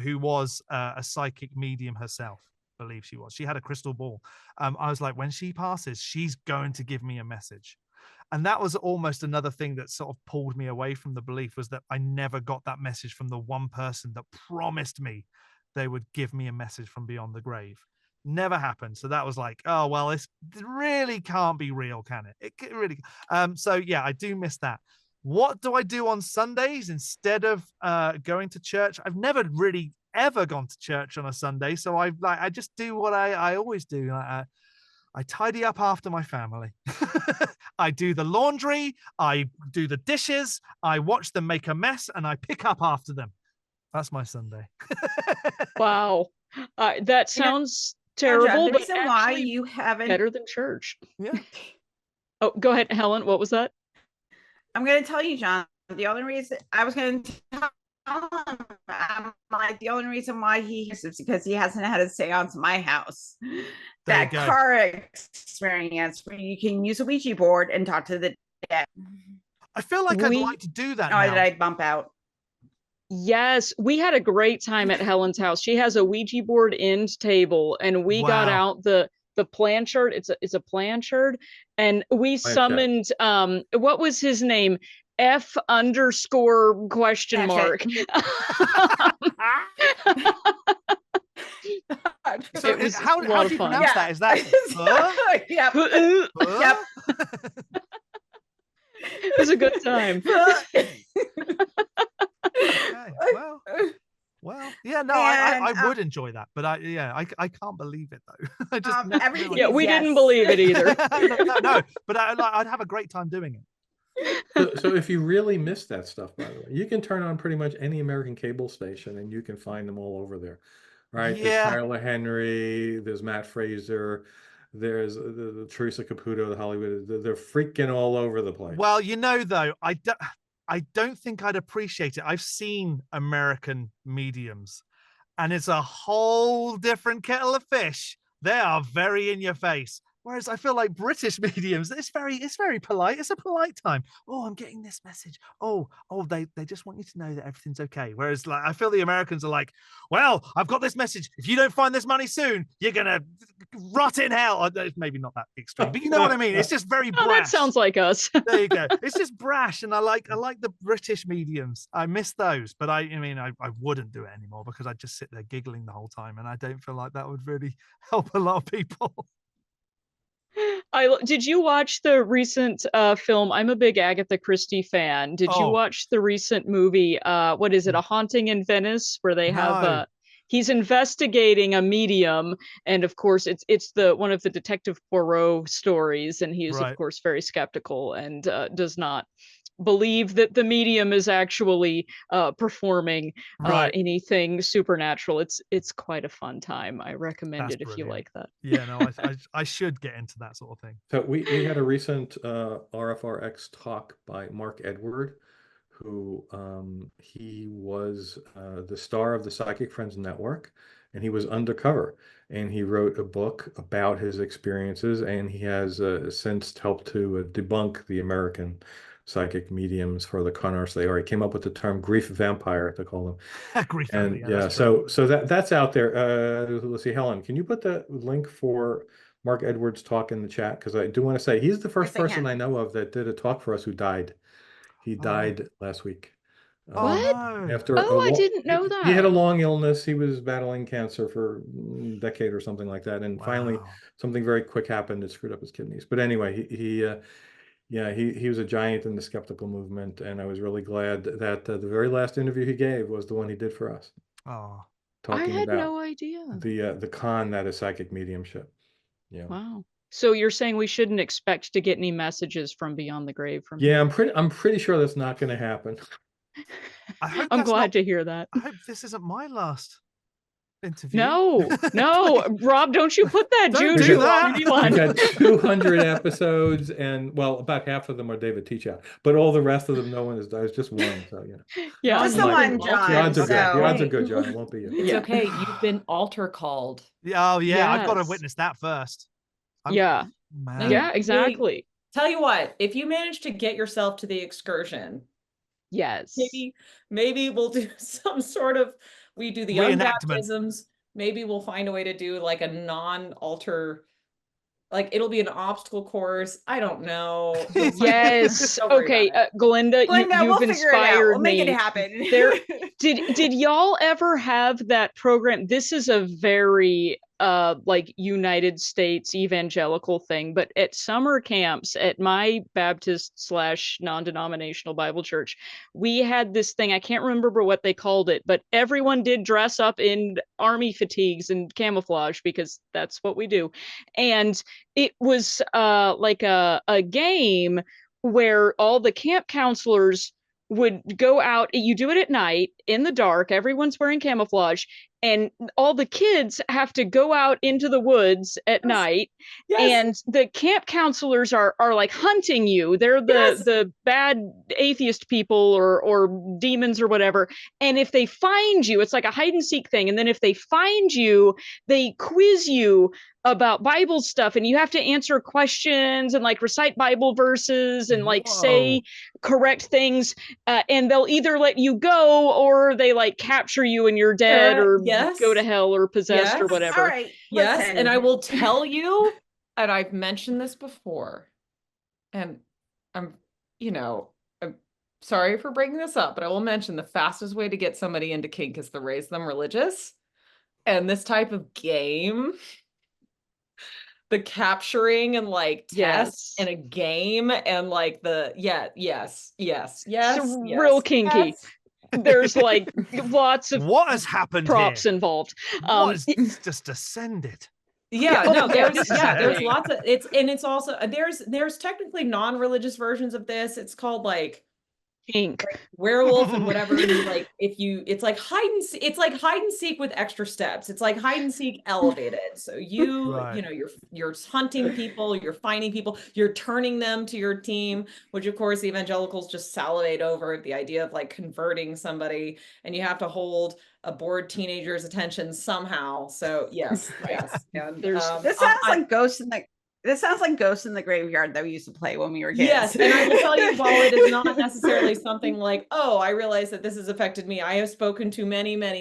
who was a psychic medium herself, believe she was. She had a crystal ball. I was like, when she passes, she's going to give me a message. And that was almost another thing that sort of pulled me away from the belief, was that I never got that message from the one person that promised me they would give me a message from beyond the grave. Never happened. So that was like, oh, well, this really can't be real, can it? It really. So yeah, I do miss that. What do I do on Sundays instead of going to church? I've never really ever gone to church on a Sunday, so I just do what I always do. I tidy up after my family. I do the laundry. I do the dishes. I watch them make a mess, and I pick up after them. That's my Sunday. Wow. That sounds John, terrible, the but reason why actually you haven't better than church. Yeah. Oh, go ahead, Helen. What was that? I'm going to tell you, John, the only reason I was going to tell him, I'm like, the only reason why he is because he hasn't had a seance in my house. That car experience where you can use a Ouija board and talk to the dead. I feel like I'd like to do that now. Did I bump out? Yes, we had a great time at Helen's house. She has a Ouija board end table, and we got out the planchard. It's a planchard, and we summoned what was his name? F_? So how do you pronounce that? Is that yep. Yep. It was a good time. Okay. Well, yeah, no, I would enjoy that, but I can't believe it though. I just we didn't believe it either. no, but I'd have a great time doing it. So if you really miss that stuff, by the way, you can turn on pretty much any American cable station and you can find them all over there, right? Yeah. There's Tyler Henry, there's Matt Fraser, there's the Teresa Caputo, the Hollywood, they're freaking all over the place. Well, though, I don't think I'd appreciate it. I've seen American mediums, and it's a whole different kettle of fish. They are very in your face. Whereas I feel like British mediums, it's very polite. It's a polite time. Oh, I'm getting this message. Oh, they just want you to know that everything's okay. Whereas like I feel the Americans are like, well, I've got this message. If you don't find this money soon, you're gonna rot in hell. Maybe not that extreme, but you know what I mean. It's just very brash. That sounds like us. There you go. It's just brash, and I like the British mediums. I miss those, but I wouldn't do it anymore because I'd just sit there giggling the whole time, and I don't feel like that would really help a lot of people. Did you watch the recent film? I'm a big Agatha Christie fan. Did you watch the recent movie? What is it? A Haunting in Venice, where they have he's investigating a medium, and of course it's one of the Detective Poirot stories, and he is of course very skeptical and does not believe that the medium is actually performing anything supernatural. It's quite a fun time. I recommend it if you like that. Yeah, no, I should get into that sort of thing. So we had a recent RfRx talk by Mark Edward, who he was the star of the Psychic Friends Network, and he was undercover, and he wrote a book about his experiences, and he has since helped to debunk the American psychic mediums for the con artists they are. He came up with the term grief vampire to call them. Grief and vampire, so that's out there. Let's see, Helen, can you put the link for Mark Edwards' talk in the chat? Because I do want to say he's the first person I know of that did a talk for us who died. He died last week. What? After I didn't know that. He had a long illness. He was battling cancer for a decade or something like that, and finally something very quick happened that screwed up his kidneys. But anyway, he was a giant in the skeptical movement, and I was really glad that the very last interview he gave was the one he did for us. I had no idea. The con that is psychic mediumship. Yeah. Wow. So you're saying we shouldn't expect to get any messages from beyond the grave from him? I'm pretty sure that's not going to happen. I'm glad to hear that. I hope this isn't my last interview. No, Rob, don't you put that juju on anyone. We got 200 episodes, and well, about half of them are David Teachout, but all the rest of them, no one has died. It's just one. So yeah, just the one, John. The odds are good. The odds are good, John. It won't be you. It's okay. You've been altar called. Oh yeah, I've got to witness that first. Yeah, exactly. Tell you what, if you manage to get yourself to the excursion, maybe we'll do some sort of. We do the young baptisms. Maybe we'll find a way to do like a non-altar, like it'll be an obstacle course. I don't know. Yes. Okay, Glinda, you've inspired we'll me. Make it happen. Did y'all ever have that program? This is a very like United States evangelical thing, but at summer camps at my Baptist / non-denominational Bible church, we had this thing, I can't remember what they called it, but everyone did dress up in army fatigues and camouflage because that's what we do. And it was like a game where all the camp counselors would go out. You do it at night in the dark, everyone's wearing camouflage, and all the kids have to go out into the woods at night. And the camp counselors are like hunting you. They're the bad atheist people or demons or whatever. And if they find you, it's like a hide and seek thing. And then if they find you, they quiz you about Bible stuff, and you have to answer questions and like recite Bible verses and like say correct things, and they'll either let you go or they like capture you and you're dead or go to hell or possessed or whatever. All right. Yes, Listen. and I will tell you, and I've mentioned this before, and I'm sorry for bringing this up, but I will mention the fastest way to get somebody into kink is to raise them religious. And this type of game, the capturing and like tests in a game and like the real kinky. There's like lots of what has happened props here? involved. It's just descended. There's lots of it's also there's technically non-religious versions of this. It's called like kink, werewolf and whatever. Like it's like hide and seek with extra steps. It's like hide and seek elevated. So you're hunting people, you're finding people, you're turning them to your team, which of course evangelicals just salivate over the idea of like converting somebody, and you have to hold a bored teenager's attention somehow. So yes. And this sounds like Ghosts in the This sounds like Ghosts in the Graveyard that we used to play when we were kids. Yes, and I will tell you, while it is not necessarily something like, oh, I realize that this has affected me, I have spoken to many people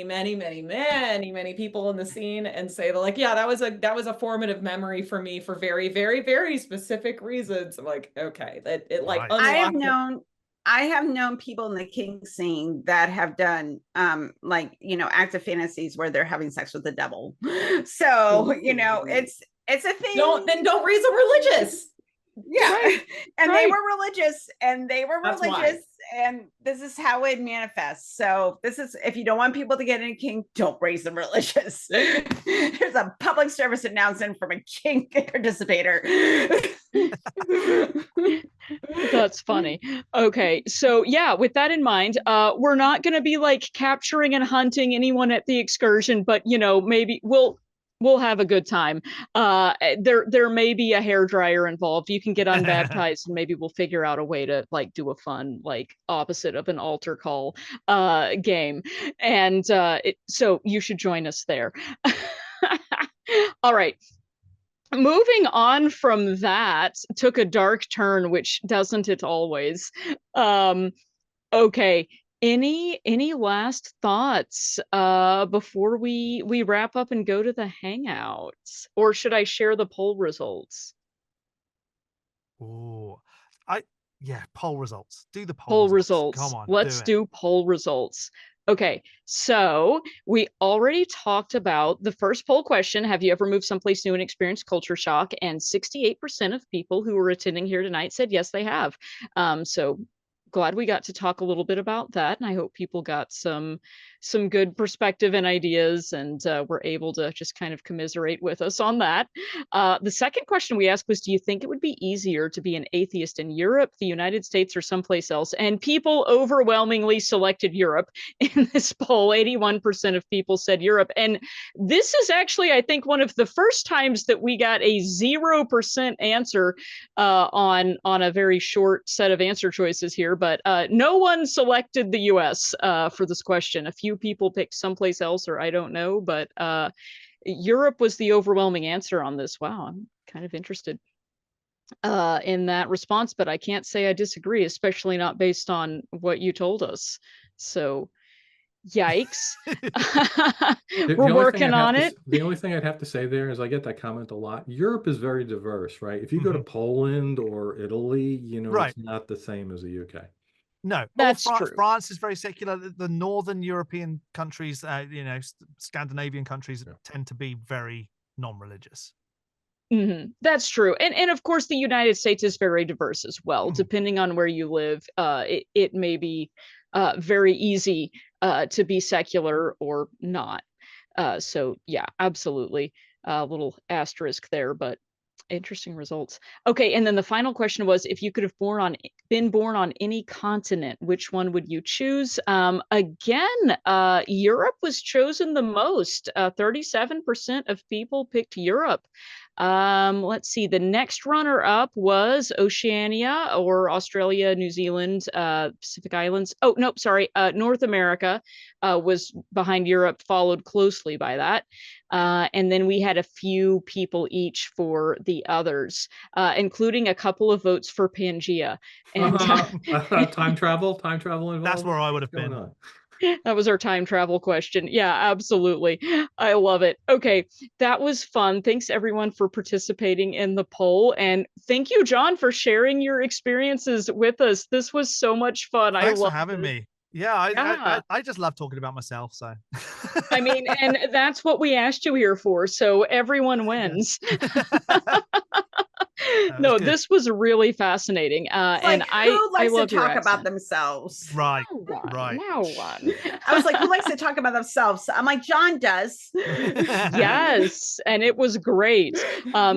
in the scene and say that, like, yeah, that was a formative memory for me for very, very, very specific reasons. I'm like, okay, that it like unlocked. I have known people in the kink scene that have done active fantasies where they're having sex with the devil. So, it's a thing. Don't raise them religious. Yeah. Right. And they were religious and and this is how it manifests. So this is, if you don't want people to get into kink, don't raise them religious. There's a public service announcement from a kink participator. That's funny. Okay, so yeah, with that in mind, we're not going to be like capturing and hunting anyone at the excursion, but maybe we'll have a good time. There may be a hairdryer involved. You can get unbaptized and maybe we'll figure out a way to like do a fun, like opposite of an altar call game. And so you should join us there. All right. Moving on from that, took a dark turn, which doesn't it always? Okay. Any last thoughts before we wrap up and go to the hangouts, or should I share the poll results? Oh, poll results. Do the poll results. Come on, let's do poll results. Okay, so we already talked about the first poll question: have you ever moved someplace new and experienced culture shock? And 68% of people who were attending here tonight said yes, they have. So glad we got to talk a little bit about that, and I hope people got some good perspective and ideas, and were able to just kind of commiserate with us on that. The second question we asked was, do you think it would be easier to be an atheist in Europe, the United States, or someplace else? And people overwhelmingly selected Europe in this poll. 81% of people said Europe, and this is actually, I think, one of the first times that we got a 0% answer on a very short set of answer choices here. But no one selected the US for this question. A few people picked someplace else, or I don't know, but Europe was the overwhelming answer on this. Wow, I'm kind of interested in that response, but I can't say I disagree, especially not based on what you told us. So yikes. We're working on it. The only thing I'd have to say there is I get that comment a lot. Europe is very diverse, right? If you go to Poland or Italy, it's not the same as the UK. No, that's true. France is very secular. The northern European countries, Scandinavian countries tend to be very non-religious. That's true. And of course, the United States is very diverse as well. Depending on where you live, it may be very easy to be secular or not. So yeah, absolutely. A little asterisk there, but interesting results. Okay, and then the final question was, if you could have been born on any continent, which one would you choose? Again, Europe was chosen the most. 37% of people picked Europe. Let's see, the next runner-up was Oceania, or Australia, New Zealand, Pacific Islands. Oh, nope, sorry, North America was behind Europe, followed closely by that. And then we had a few people each for the others, including a couple of votes for Pangea. And time travel involved. That's where I would have What's going been. on? that was our time travel question. Yeah, absolutely. I love it. Okay, that was fun. Thanks everyone for participating in the poll. And thank you, Jon, for sharing your experiences with us. This was so much fun. Thanks I for love having me. Yeah, I just love talking about myself. So I mean, and that's what we asked you here for. So everyone wins. No, this was really fascinating. And Like, who I likes to love your talk about accent. themselves? Right. Now one. I was like, who likes to talk about themselves? I'm like, Jon does. Yes, and it was great.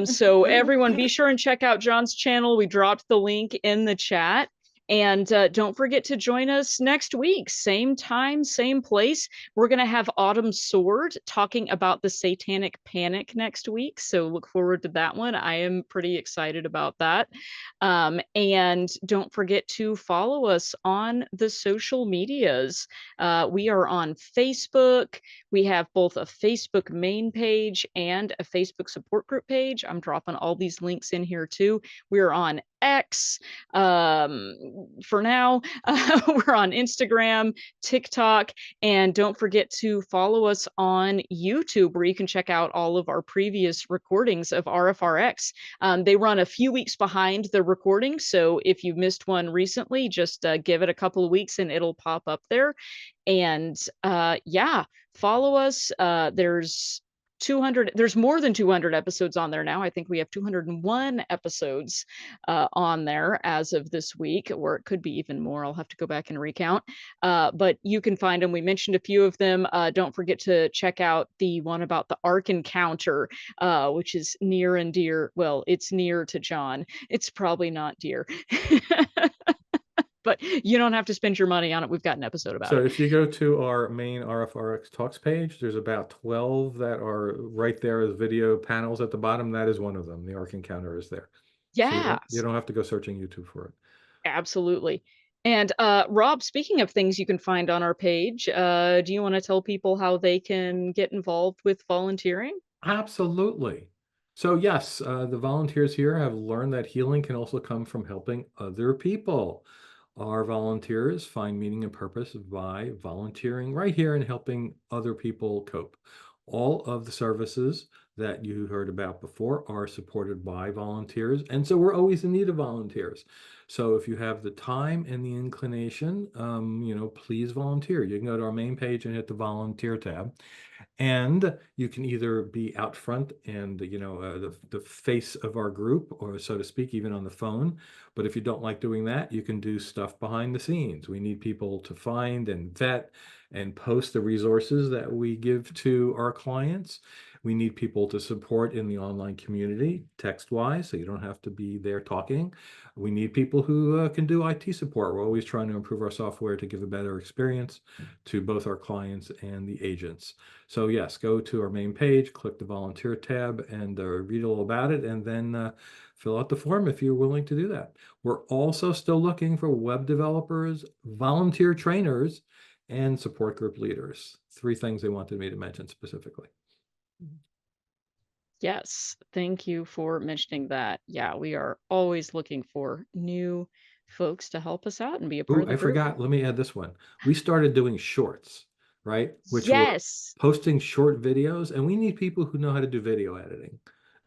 So everyone be sure and check out Jon's channel. We dropped the link in the chat. And don't forget to join us next week, same time, same place. We're going to have Autumn Sword talking about the Satanic Panic next week. So look forward to that one. I am pretty excited about that. And don't forget to follow us on the social medias. We are on Facebook. We have both a Facebook main page and a Facebook support group page. I'm dropping all these links in here too. We're on X for now. We're on Instagram, TikTok, and don't forget to follow us on YouTube, where you can check out all of our previous recordings of RfRx. They run a few weeks behind the recording, so if you missed one recently, just give it a couple of weeks and it'll pop up there. And yeah, follow us. There's more than 200 episodes on there now. I think we have 201 episodes on there as of this week, or it could be even more. I'll have to go back and recount. But you can find them. We mentioned a few of them. Don't forget to check out the one about the Ark Encounter, which is near and dear. Well, it's near to Jon. It's probably not dear. But you don't have to spend your money on it. We've got an episode about it. So if you go to our main RfRx Talks page, there's about 12 that are right there as video panels at the bottom. That is one of them. The Ark Encounter is there. Yeah. So you don't have to go searching YouTube for it. Absolutely. And Rob, speaking of things you can find on our page, do you want to tell people how they can get involved with volunteering? Absolutely. So yes, the volunteers here have learned that healing can also come from helping other people. Our volunteers find meaning and purpose by volunteering right here and helping other people cope. All of the services that you heard about before are supported by volunteers, and so we're always in need of volunteers. So if you have the time and the inclination, please volunteer. You can go to our main page and hit the volunteer tab. And you can either be out front and, the face of our group, or so to speak, even on the phone. But if you don't like doing that, you can do stuff behind the scenes. We need people to find and vet and post the resources that we give to our clients. We need people to support in the online community, text-wise, so you don't have to be there talking. We need people who can do IT support. We're always trying to improve our software to give a better experience to both our clients and the agents. So yes, go to our main page, click the volunteer tab, and read all about it, and then fill out the form if you're willing to do that. We're also still looking for web developers, volunteer trainers, and support group leaders. 3 things they wanted me to mention specifically. Yes, thank you for mentioning that. Yeah, we are always looking for new folks to help us out and be a part Ooh, of the I group. forgot. Let me add this one. We started doing shorts, right? Which we're Yes. posting short videos, and we need people who know how to do video editing.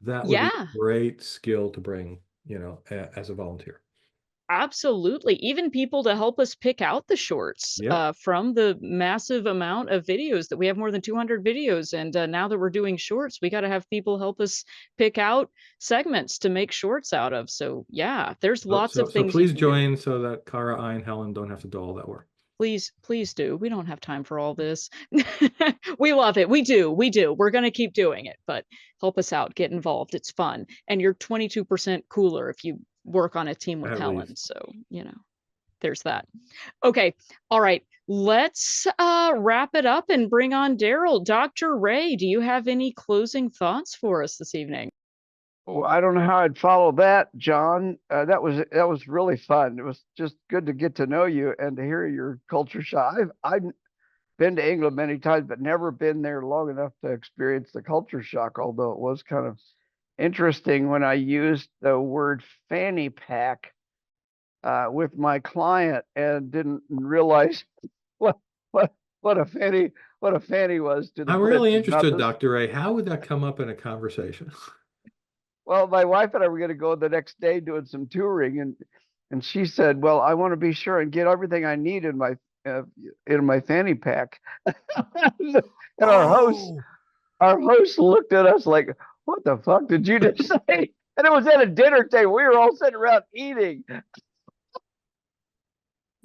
That would be Yeah. a great skill to bring, as a volunteer. Absolutely. Even people to help us pick out the shorts Yep. from the massive amount of videos that we have, more than 200 videos. And now that we're doing shorts, we got to have people help us pick out segments to make shorts out of. So yeah, there's lots of So things you please can do. join so that Kara, I, and Helen don't have to do all that work. Please do. We don't have time for all this. We love it. We do. We're going to keep doing it, but help us out, get involved. It's fun. And you're 22% cooler if you work on a team with At Helen. least. So, there's that. Okay. All right. Let's wrap it up and bring on Daryl. Dr. Ray, do you have any closing thoughts for us this evening? Oh, I don't know how I'd follow that, John. That was really fun. It was just good to get to know you and to hear your culture shock. I've been to England many times, but never been there long enough to experience the culture shock. Although it was kind of interesting when I used the word fanny pack with my client and didn't realize what a fanny was to the I'm really Brits. It's not interested, this- Dr. Ray. How would that come up in a conversation? Well, my wife and I were going to go the next day doing some touring, and she said, "Well, I want to be sure and get everything I need in my fanny pack." And our host looked at us like, "What the fuck did you just say?" And it was at a dinner table. We were all sitting around eating.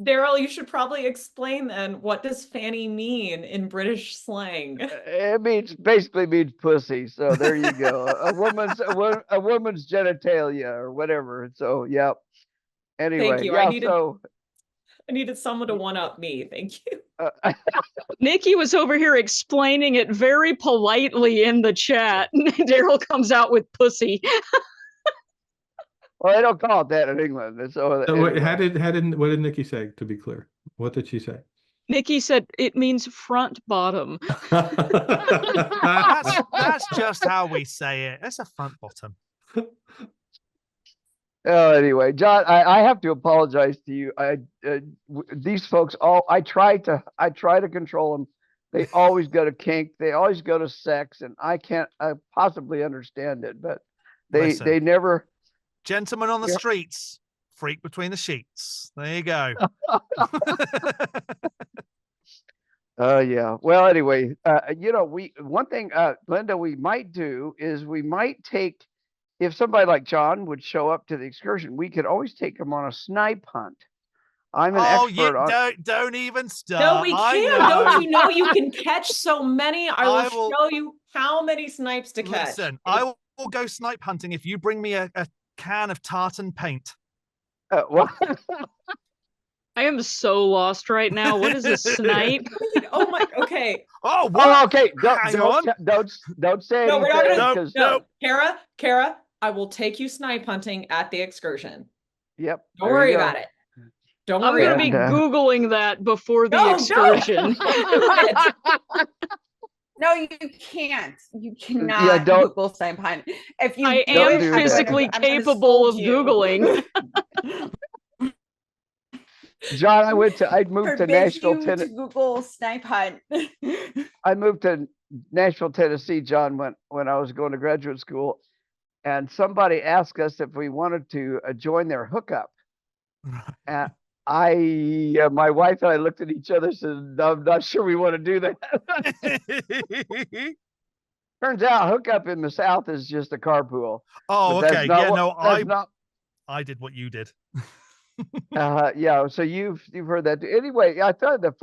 Daryl, you should probably explain then, what does fanny mean in British slang? It basically means pussy. So there you go. A woman's genitalia or whatever. So yeah. Anyway, Thank you. yeah. I needed someone to one up me. Thank you. Nikki was over here explaining it very politely in the chat. Daryl comes out with pussy. Well, they don't call it that in England. So What anyway. did Nikki say, to be clear? What did she say? Nikki said it means front bottom. That's just how we say it. It's a front bottom. Anyway, John, I have to apologize to you. These folks I try to control them. They always go to kink. They always go to sex, and I can't possibly understand it. But they never. Gentlemen on the streets, freak between the sheets. There you go. Yeah. Well, anyway, one thing, Linda, we might do is we might take, if somebody like John would show up to the excursion, we could always take him on a snipe hunt. I'm an expert on. Don't even start. No, we can't. Don't you know you can catch so many? I will show you how many snipes to catch. Listen, I will go snipe hunting if you bring me a can of tartan paint. What? I am so lost right now. What is a snipe? Oh my. Okay. Oh, okay. Don't say No, we're not anything. No, Kara, I will take you snipe hunting at the excursion. Yep. Don't worry about it. Don't I'm worry. going to be Googling that before the excursion. No, you can't. You cannot Google snipe hunt. If you I am physically capable of Googling. John, I moved to Nashville, Tennessee. Google snipe hunt. I moved to Nashville, Tennessee, John, when I was going to graduate school, and somebody asked us if we wanted to join their hookup. And my wife and I looked at each other and said, "No, I'm not sure we want to do that." Turns out hookup in the South is just a carpool. Oh, okay. Yeah, no, I did what you did. Yeah, so you've heard that. Anyway, I thought the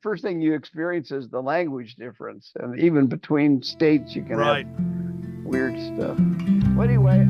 first thing you experience is the language difference, and even between states you can have weird stuff. Well, anyway,